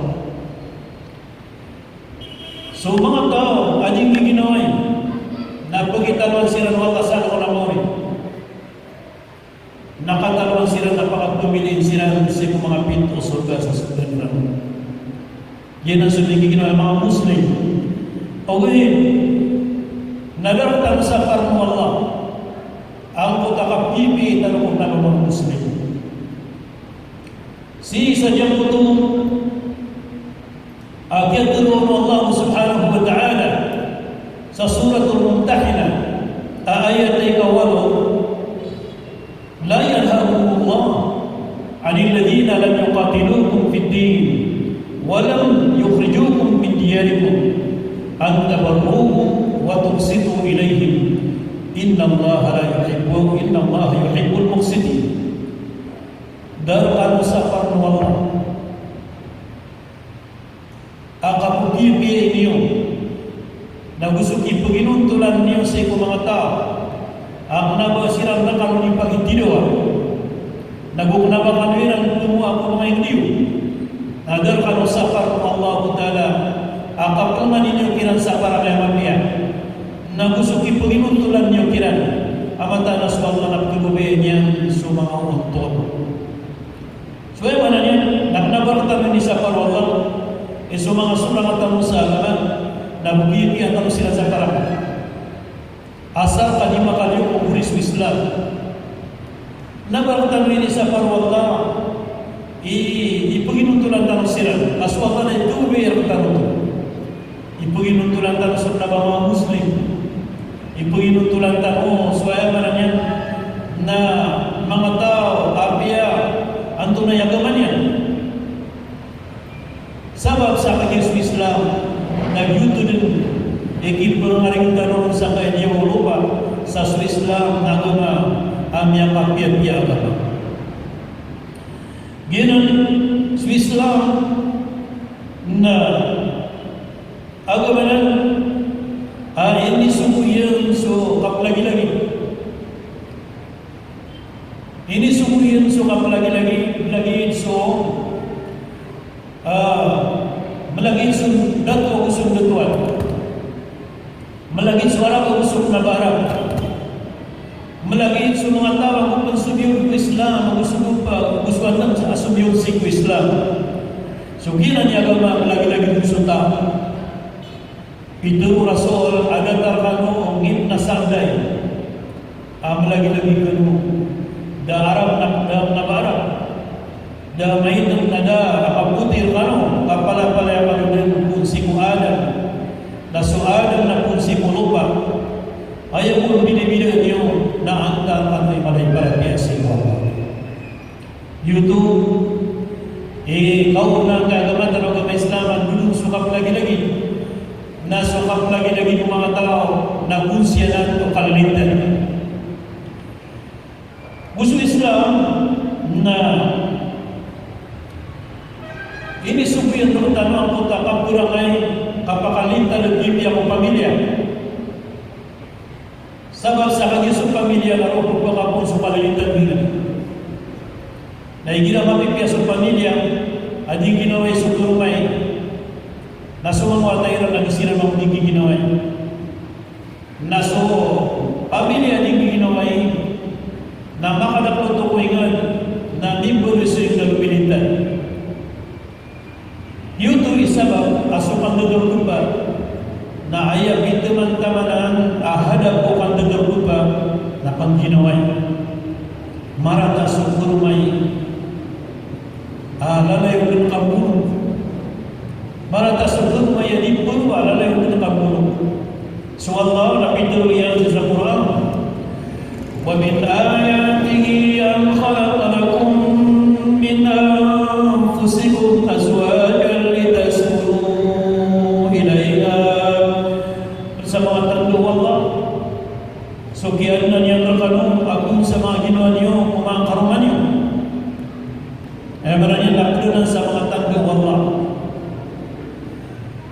So mga tao, aning giginaway, nagpagitalwan sila ng Allah sa nakunamoy. Nakatalwan sila, napakapumiliin sila sa mga pinto surga sa surga nila. Yan ang suling giginaway mga Muslim. Pagawin, nadaratan sa parang Allah, ang putakapipi tanong ng mga Muslim. Si sadyang puto akyat turun Allah subhanahu wa ta'ala sa suratul Mumtahina ayat 8 la yanhaakumullah 'anil ladzina lam yuqatilukum fid din wa lam yukhrijukum min diyarikum an tabarruhum wa tuqsitu ilayhim innallaha yuhibbul muqsitin. Darkan sa parnuwala akapukipi niyo na gusto ipaginuntulan niyo sa mga tao ang nabasiran na kanong ipagitidoa naguknabakan nyo ang tumuha ko mga indiyo na darkan sa parnuwala Ta'ala akapungan ninyo kiran sa paramaya na gusto ipaginuntulan niyo kiran amata na sa mga nagtububay niya sa mga untod. So ay mana niya, naknabaratan ni sa parwala, iso mga sulang at sa alaman, nabugini at sila sa karang. asal kadima kali uguris Islam nabartan ini sa parwalla ipaginutulan tanong sila aswata na ituwi ang tanong ipaginutulan tanong sa mga Muslim ipaginutulan tanong suwaya mananyan na mga tao abya ang tunay agaman yan sabab sa kagis Islam nagyuto din ekip pengaring tanong sa kanya lupa sa Islam nagama amya kapya-pya agama ginan sa Islam na agama na ini sumuyan so kaplagi-lagi ini sumuyan so kaplagi-lagi so malagin so dato o usong datuan malagin suara o usong nabarang malagin so mga tao ang upansubiyog ko Islam ang gusto sa asubiyog si ko Islam so gina niya agama malagi-lagi gusto tao ito Rasul ada tarkano ngip na sarday malagi-lagi kanu da Arab na barang da mainang nada kapabutir kanu kapala-pala yang pun si Adam na suadan na pun si lupa ayaw mo binibida niyo na anta kano'y malay-balay niya si Allah YouTube kau na kagama tanong kama Islaman dulu sukap lagi-lagi na sukap lagi-lagi ng mga tao na kunsya na ito kalalitan gusto Islam na ini sukuyan terutama ang punta kapurangay kapakalintan ng bibya kong pamilya sabab sa kanya sa pamilya na ro pagpakapon sa palalitan nila na igira mapipya sa pamilya ading ginaway sa turumay na sumangwatay rin ang isira mga hindi ginaway na so pamilya ading ginaway na makadapot ko ingan na mimbolo sa yung nagpilitan yuto isabab asukan lupa na ayah teman-tamanan hadap ko kan lupa na pangginaway marata sukurumay lalay ko ng kabuno marata sukurumay adip puro lalay ko ng kabuno so Allah napituloy yan sa Quran wa min ayatihi an khalaqa lakum min anfusikum azwajan litaskunu ilayha sa mga tanda Allah so kiyan na niya terkanong agung sa mga ginawa niyo mga karuman niyo maranya lakdunan sa mga tanda Allah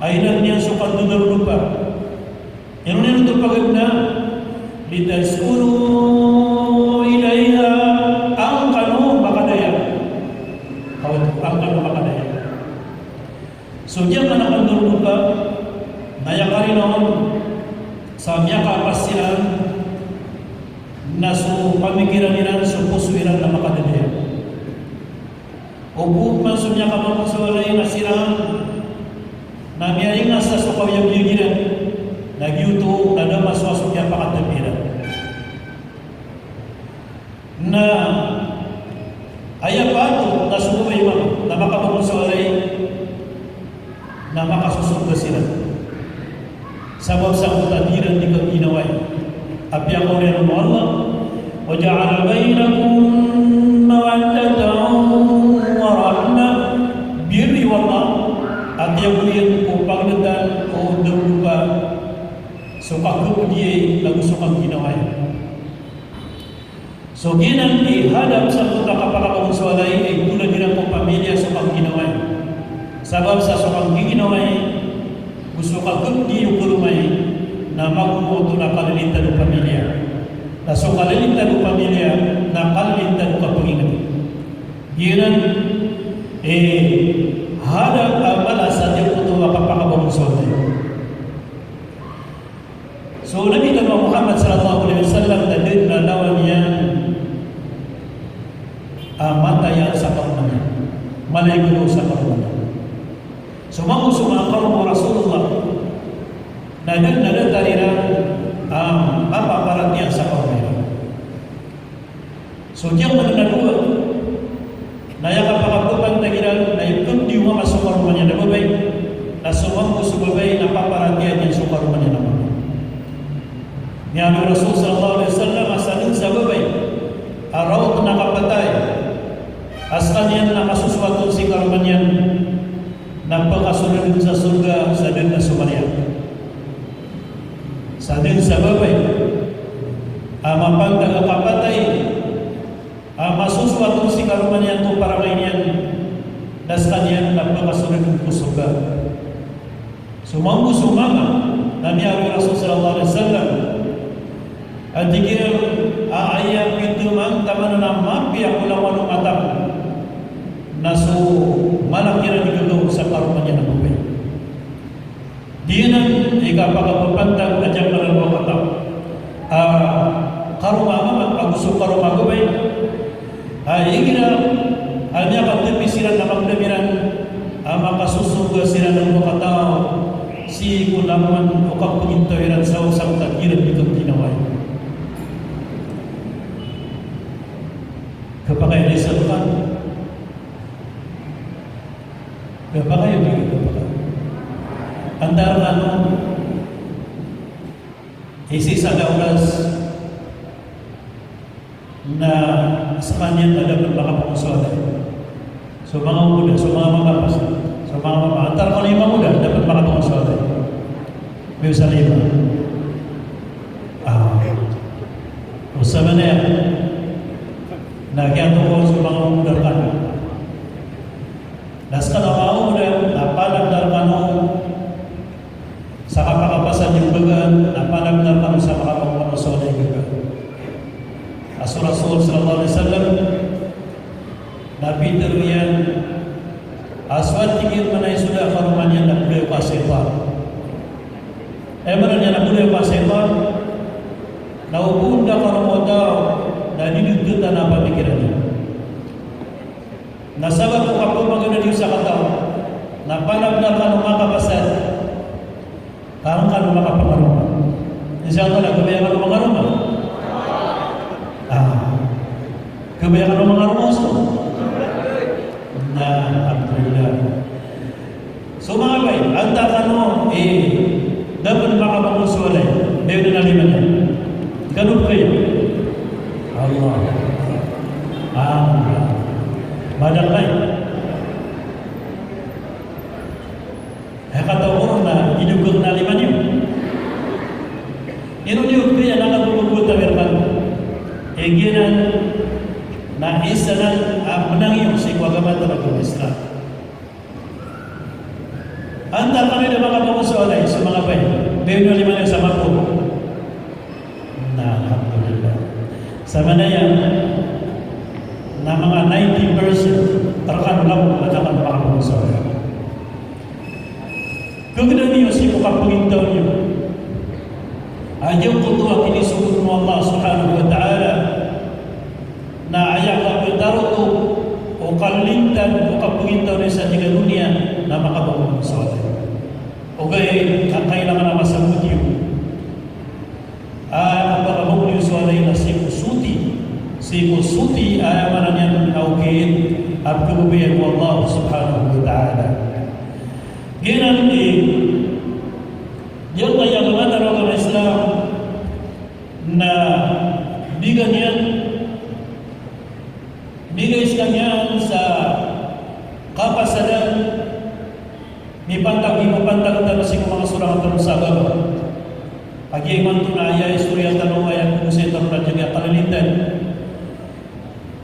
aynan niya sukat dudar lupa yang niya untuk pagagna litaskunu ilayha ang kanong makadaya ang kanong makadaya so diyan ka nakandar lupa nayakari noon sa miyaka pasilan na so pamikiran nila so puso ilan na makadaya o buot man so miyaka mapagsawalay na silang na miyaringa sa sukaw yung ligiran nagyuto na namaswasok niya pakatapiran na ayapato na sumubay man na makapagsawalay na makasusog na sila sabab sa kutadiran di kaginaway abya ko rin mo Allah wa ja'ala bainakum mawaddatan wa rahmah birri wallah abya ko rin po pagdadan o daruba so kagup dia lagu sukang ginaway so ginan ihadap sa puta kapakabang sualay ay tulad ginang kong pamilya sukang ginaway sabab sa sukang ginaway gusto kagup di yung kurumay na magumuto na kalilintan ng pamilya na so kalilintan ng pamilya na kalilintan ng kapangingan ginan hadap abala sa diyang putuwa kapakabang sualay so Nabi Muhammad sallallahu alaihi wasallam tadid na lawan yan mata yan sa karumanan malay gulo sa karumanan so mangusumakaw mo Rasulullah na nagtarira apa So dia mana dua. Naya kapakapupan tagiran na ikut di rumah masuk rumahnya na babay. Na sumangko sa babay na paparatian niya sa rumahnya na babay. Ni Nabi Rasul sallallahu alaihi wasallam asalin sa babay. Araw na kapatay. Asal yan na kasuswatong si karumahnya na pagkasunod sa surga sa din na sumariya. Sa din sa babay. Mapang kapatay. Masuswatong si karumahnya to para ngayon das kanyan napakasunod ng surga. Sumanggu sumama Nabi Rasul sallallahu alaihi wasallam adigir aayam itu mang taman na mapi ako lang wano matam naso malakira digagaw sa karumahnya na bubay. Diyan ikapakapapantag na diyang malalwa katam karumah aguso karumah bubay. Igira hanya katapi sila na magdamiran makasusuga sila ng mga tao si kulaman o kapagintawiran sa usang tagiran itong tinaway. Kapag ay sa lukan, kapag ay hindi kapag andar na isa oras na sa kanya alam ng mga pangusulat. So mga muda, so mga mamapas, so mga mamapas. Antar ko na yung mga muda, dapat mga pangusulat. May usa na iba. Usama na yan. Nagyato ko sa mga muda kan. Das ka na mga muda, napalag na kano sa kapakapasan yung bagan, napalag na kano sa mga pangusulat yung bagan. Rasul sallallahu alaihi wasallam Nabi terlian aswat tinggi mana sudah farmannya nak boleh pasifar. Mana nak boleh pasifar? Naupun dah kalau modal dan ini kita apa pikirannya. Nasabah ko kapag maganda sa kataw. Napanag na kanu makapasad. Karang kanu makapangaruma. Inshallah nagkabayan kanu mangaruma. Kebanyakan orang ngarumus tu. Nah, alhamdulillah. So mga bay, anta kano dapat makabangun suwalay. Dahil na nalimanya. Ganun kayo. Allah. Badak lain. Kata orang na hidup ke nalimannya. Ini dia kaya nakatulog tawirkan. Eginan na isa na menangiyong sa ikwagamata ng Islam. Anta kami na mga pangusolay sa mga bay. Dahil na liman sa mako. Na alhamdulillah. Sa manayan na mga 90% terkan lang matakan mga pangusolay. Kung niyo si mukapagintao niyo, ayaw ko ito ang inisugod mo Allah subhanahu wa ta'ala na ayaw ka pagdaro to o kalintan o kapugintaw rin sa tiga dunia na makabangon sa atin. O gaya, kailangan na masabot yun. Makabangon yun sa atin na si Kusuti ayaw man niya naugin at kabubayan mo Allah subhanahu wa ta'ala. Ganyan yung kaya mga ng Islam na bigay kanya sa kapasadan ni pantag si mga surang tanong sa agama. Pagi man tunaya istorya tanong ay kung sa tanong na jaga kalalitan.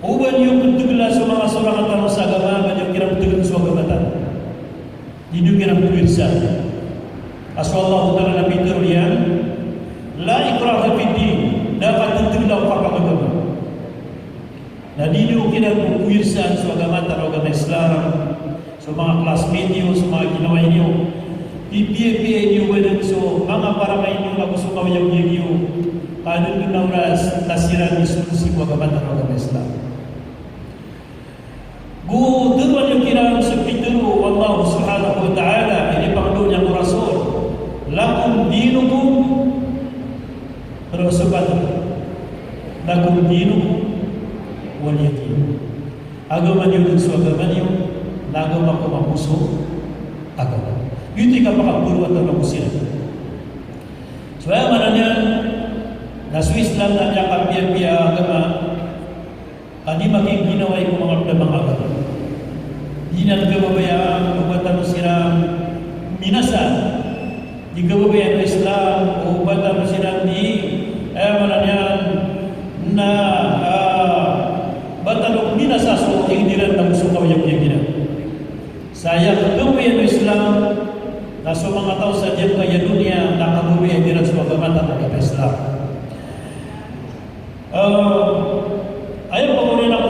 Uban yung pagtugla sa mga surang tanong sa agama kanyang kirang pagtugla sa agamatan. Hindi kirang pagtugla. Aswallahu ta'ala Nabi Turyan la ikraha fid-din, dapat tutugla ka pagagama. Na dino kinagpupuirsan sa agama at agama Islam sa mga classmate niyo, sa mga ginawa niyo, PPA niyo walang so mga paramay niyo gusto kawayang niyo kanun ng oras nasiran isu sa agama at agama Islam. Turuan yung kinang sa pituro Allah subhanahu wa ta'ala ini pangdoon niya ng Rasul lakum dinukum pero sabat lakum dinukum waliyadin. Agama niyo din sa agama niyo, nagama ko mapuso agama. Yun tika pakapuro at ang sila. So ayaw mananya, na Swiss lang na niya kapiya-piya agama, ani maging ginaway ko mga damang agama. Di na nagkababayaan, ubatan mo silang minasan, di kababayaan ng Islam, o ubatan mo silang di, ayaw mananya, na batalok minasaso, hindi rin na gusto kawayang gina. Sayang kababayaan ng Islam, na sa mga tao sa diyang kaya dunia, nakababayaan din sa magamatan ng Islam. Ayaw pa ko rin ako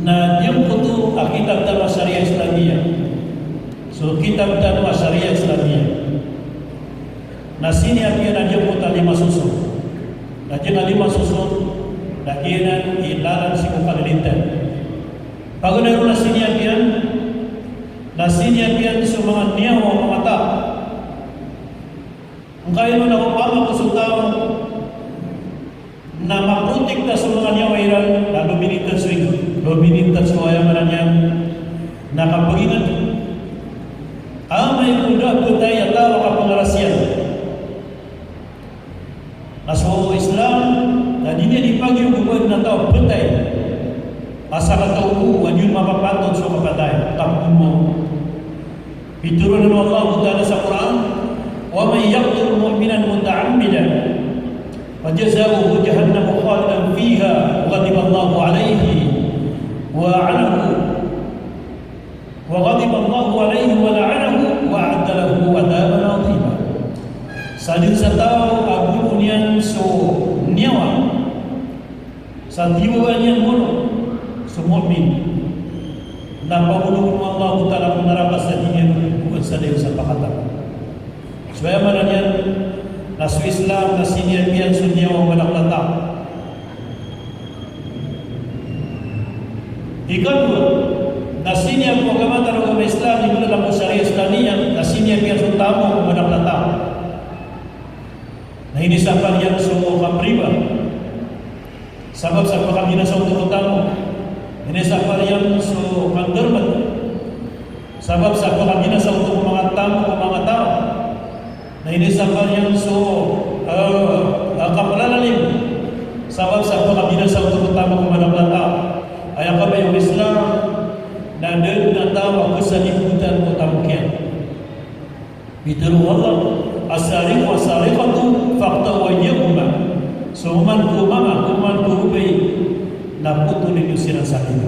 na diyang puto kitab dan syariah Islamiyah. So kitab dan syariah Islamiyah. Na sini apian na diyang puta 5 susun. Na diyang 5 susun, na diyang ilalan si kukalilintan. Pagkuna na sini apian, na sini apian sa mga niyaw o mga tao. Ang kayo mo na kupama ko sa tao, na maprotekta sa mga niyawairan na luminitan sa inyo, luminitan sa ayaman niya na kapaginan amay kuda kutay atawa kapangarasyan na sa Islam na di niya dipagyuguban na tao putay asa kataukuan yun mapapaton sa kapatay tapon mo pituro na Allah Ta'ala sa Quran wa may yaqtul mu'minan muta'ammidan وجزاؤه جهنم خالدا فيها وغضب الله عليه ولعنه وأعد له عذابا عظيما. Sadin sa tao abu unian so nyawa sa diwa niyan mono so mu'min na pamulong Allah Ta'ala menarapas sa diyan bukan sa Dewa sa pakatan. Supaya mana niyan na sa Islam na siniyan sunya o walang latak. Ikatlo, na siniyan po agamatan ng Islam di mula lang po syariah Islamiyah na siniyan sa tamo o walang latak. Na inisapan yan sa kapriba. Sabab sa pagkakina sa utang-utang, inisapan yan sa kandermat. Sabab sa pagkakina sa utang mga tamo o mga tao. Na inisapan yan so kapalalalim sabab sa pagkabinan sa utama kumanamlata ay ang kabayong Islam na doon na tawa sa liputan ko tamukyan bitiru Allah asariq wa sariqatu faqtawajyahuma so man kuman kuhubay na puto ninyo silang salina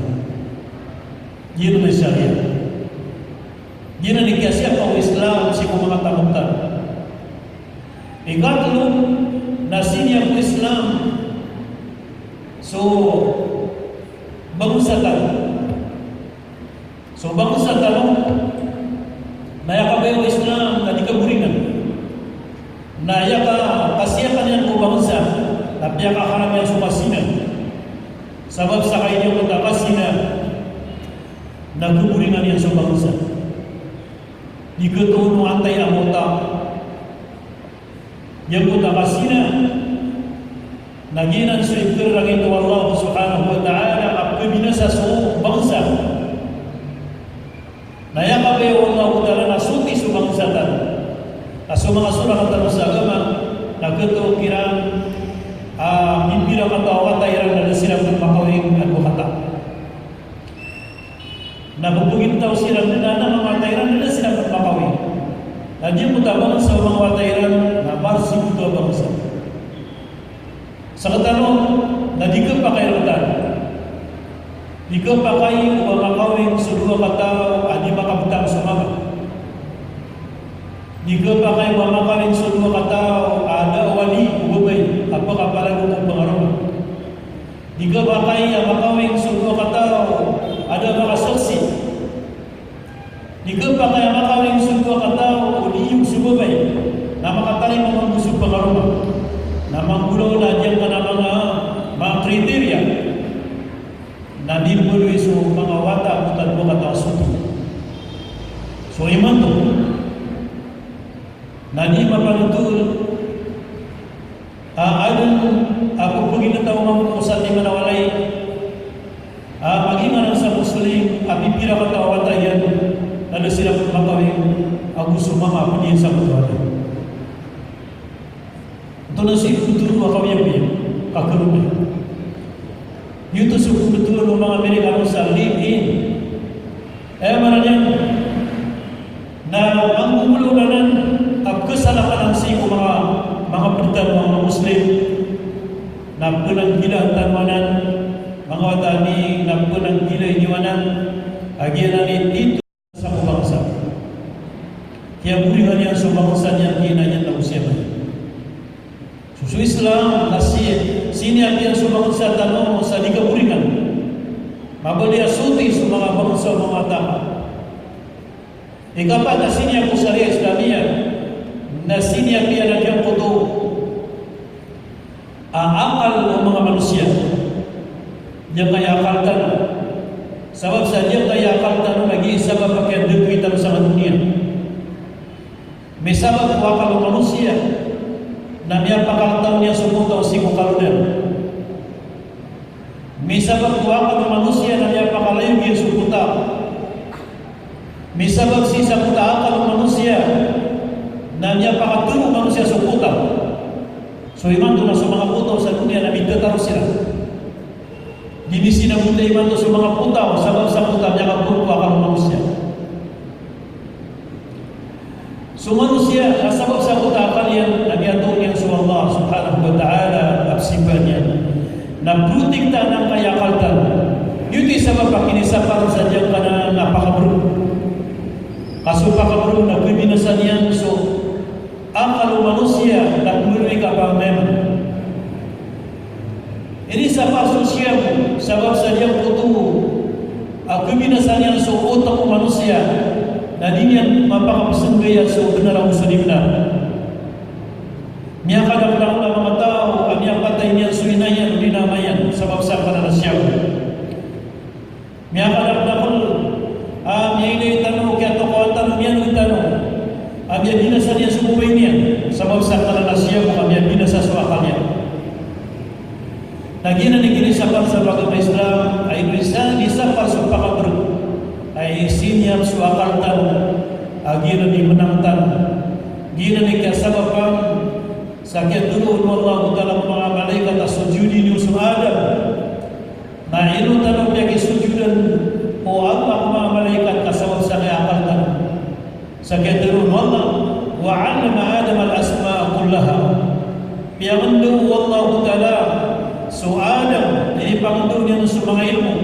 yun ang syariah yun ang nagkasya ang Islam si mga tamuktan. Ikatlo, na sinya ko Islam so bangun sa tanong nayakabayo Islam na di kaburingan nayaka kasiyakan yan ko bangsa napya kaharap yan sumasinan sabab sa kayo kung nakasinan na kuburingan yan sa bangsa di ketuno antay amota yang kita kasina naginan sa iktirang ito Allah subhanahu wa ta'ala apa binasa sa bangsa nayakabayo Allah ta'ala nasuti sa bangsa sa mga surah at sa agama nagkataong kirang mimpira katawatay na silang magmakawing at bukata nabubugin tao silang na mga tayran na silang magmakawing Nandiyan mo tabang sa mga watayran na marsip ito bangsa. Sa katanong, na di ka pa kayo rutan. Di ka pa kayo umamakawin sa dua katao at di makabutang sa mama. Di ka pa kayo umamakawin sa dua katao ada wali ubabay apakapalago ng pangarama. Di ka pa kayo umamakawin sa dua katao ada mga saksi. Di ka pa kayo umamakawin sa dua katao yung subabay na makatali mga busog pangarama na manggulaw na dyan ka na mga kriteria na di buloy sa mga wata butan mo katasuto. So iman to na di mapanutul ayon ako pagin na tahu mengusat di mana walai bagaimana sa Muslim apipira ka tawatayan lalu sila makawin aku sumama apa dia sa betul itu nasi betul makawin dia kakerumah itu suku betul mga Amerikano sa live-in mananya na ang umulunan ang kesalahan si mga berita mga Muslim na punang gila tanwanan mga watani na punang gila iniwanan agian dito sa bangsa kaya burihan yang sa bangsa niya kinanya na usiya susu Islam nasi sini agian sa bangsa tanong sa dikaburihan mabali asuti sa mga bangsa mga tama ikapat na sini ako syariah Islamiyah na sini agian na diyang puto ang akal ng mga manusia yang kaya akalkan sebab saja kaya akalkan lagi sebab pakai duit sama dunia mesabab akal manusia namanya pakaltan yang semua siku kaludan mesabab akal manusia namanya pakalayu yang sukuta mesabab sisa kuta akal manusia namanya pakaturu manusia sukuta so iman tu nasa mga putaw sa dunia na bintataw sila. Dinisi na buta iman tu sa mga putaw sabab sa putaw niya kapurpo akal manusia. So manusia sabab sa putaw akal yan nabiatul yang sa Allah subhanahu wa ta'ala absiban yan na protekta ng kayakaltan. Yuti sabab pakinisapar sa diyang ka na napakabro. Kaso pakabro na kibinasan yan so akal manusia tak boleh kapal memang. Ini sebab sosial, sebab saja butuh kebinasan yang so otak manusia. Dan ini yang mapakapasang gaya so benar ang musulimna. Niya kadang-kadang na mga tao, ang niyang patay niyan suinayan, dinamayan, sebab sa kananasyaw. Niya kadang-kadang niya ilay tanong, kaya tokoan tanong niyan, tanong. Abia binasa dia semua ini sebab sakala nasia bukan abia binasa suakalnya. Lagi nanti kini sapar sebagai Islam, ai bisa disapar supaya ber, ai sinyam suakaltan, agi nanti menangtan, gina ni kasabapam sakit dulu Allah dalam mga malaikat sujudi ni Adam. Na ilu tanong dia sujudan o Allah mga malaikat kasabap sa akaltan. Sakadurun Allah wa 'allama Adam al-asma' kullaha. Piamandu wallahu ta'ala so Adam ini pangundu niya sa mga ilmu.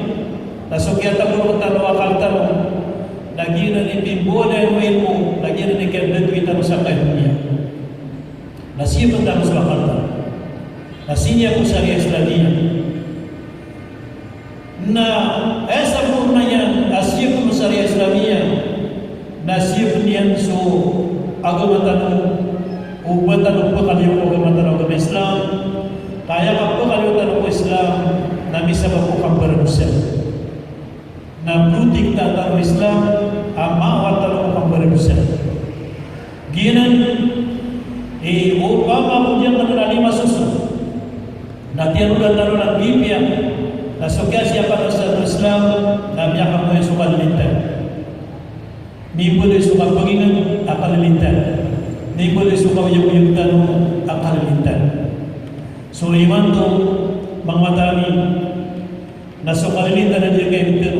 Tasok yata guru talo akal talo. Lagi na ni pimbola ilmu, lagi na ni kaya kita sa dunia. Nasiya tentang sa akal talo. Nasiya ko sa Islamiyah. Na esa purnanya nasiya ko sa Islamiyah. Nasib niyan so agama tanong ubatan pagkaliw agama tanong Islam kaya kapag tanong Islam na misa pa po kang baranusan na brutik na tanong Islam amawat tanong kang baranusan ginan upama po dyan kanalali masusun na tiyanulan ng Biblia na sukya siya pa sa Islam na miyakam mo yung sukalinitan. Ni boleh suka pengingat akal lintan, ni boleh suka uyuk-uyukan akal lintan. So iman tu mengmatami na suka lintan dan jaga itu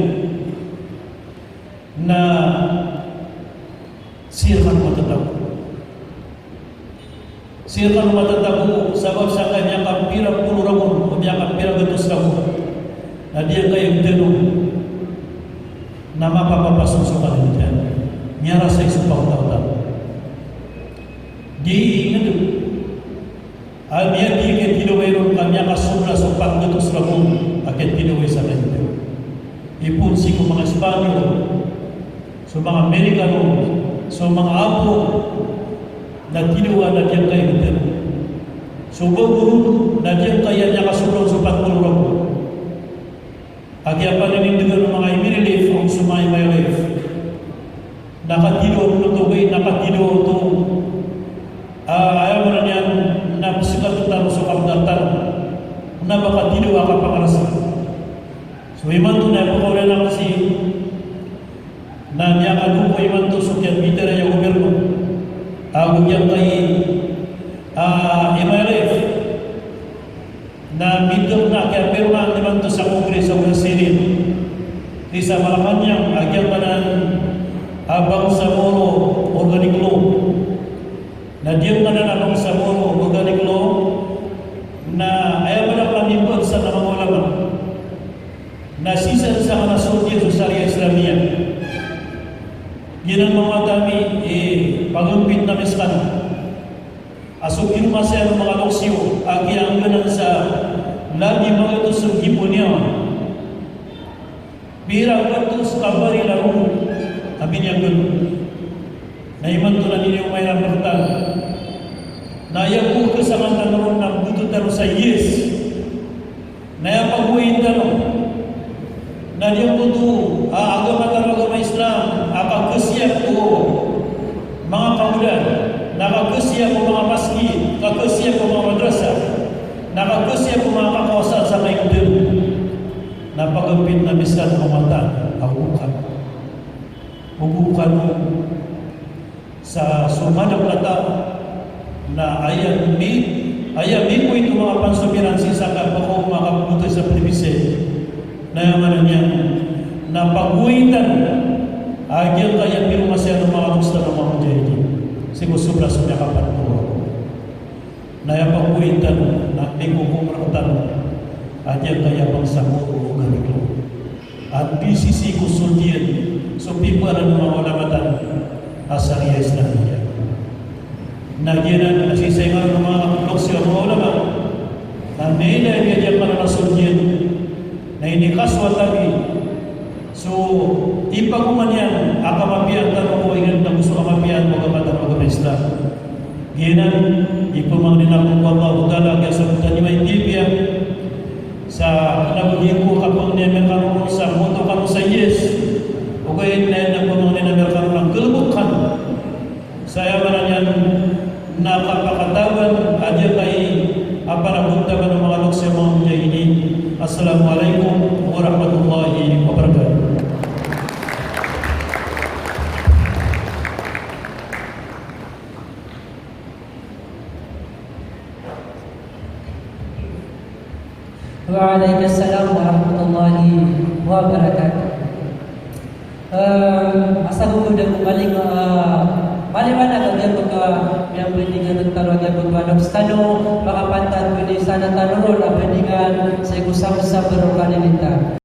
na sirkan mata tabu sebab sakanya kampira puluh ramun, dia kampira betus ramun. Na dia kaya itu nama papa suka lintan. Nyara saya sepau tahu. Di itu, dia ke tidak berun kami akan surah sopan itu selalu akan tidak bisa itu. Ipun si kumang Espanyol, sumang Amerikano, sumang Apo, na tidak ada dia kaya itu. Subang guru, na dia kaya nyaka surah sopan kurang. Agi apa yang dengan mga imirelif ang sumay maylif. Nakatido tutuwi, nakatido tu ayaw mo na niyan na pisikat taro sa kapdatan na baka dua ka pangarasa. So iman to na po na kasi na niya kaduko iman to so kaya bita na yung gobyerno. Huwag yan kay MRF na bidok na kaya pirma naman to sa Kongres sa Senate. Isa Malacanang agyan pa ng abang sa moro organic law. Na diyan pa na abang sa moro organic law na ayaw pa na panimbag sa mga ulama na sisa sa mga sulti sa Sharia Islamiyah. Yan ang mga dami pagumpit na miskano. Asukin masaya ng mga loksyo agi ang ganang sa lagi mga ito sugipon niya. Bira ito sa kabari laro. Sabi niya gano'n. Naiman to na ninyo may rambertan. Nayaku kesamaan tanong ng buto taro sa yes. Nayapaguin tanong. Na dia butuh agama agama Islam apa kesiap ko mga kamulan nakakesiap ko mga masjid nakakesiap ko mga madrasah nakakesiap ko mga kawasan sa may kudir napagampit na miskan pamatan hubukan sa sumadang lata na ayat mi po ito mga pansubiran sisakan pa ko makaputo sa pribisin na yang mananya na paguitan agil kaya piru masih ada mga gusto na mga mujahidin siguro sobra sa kapan po na yang paguitan na ikukum rakutan agil kaya bang samuro ganito at BCC kusultian so piparan mga ulamatan Sharia Islamiyah na ginan nasisayngan ng mga loksyo mga ulama na nila dia para nasultian na ini kaswa tabi so ipaguman yan akamapian tanong ko ingin na gusto kamapian mo kapatang mga Islam ginan ipumang ninakong Allah Ta'ala kaya sa buta ni may tibia sa nabugin ko kapang niya karoon sa mundo karoon sa yes o kaya na pumang ninamel karoon ng gulbukan saya maranyan napapakatawan adya kay aparabunta ka ng mga luksya mga mujahidin. Assalamualaikum warahmatullahi wabarakatuh. Waalaikumsalam warahmatullahi wabarakatuh. Asa ko dah kembali ke mana agak buka yang pendidikan tentang agak buka stano makapantan pwede sana tanurun ang pendidikan sa kusang sa berorganilita.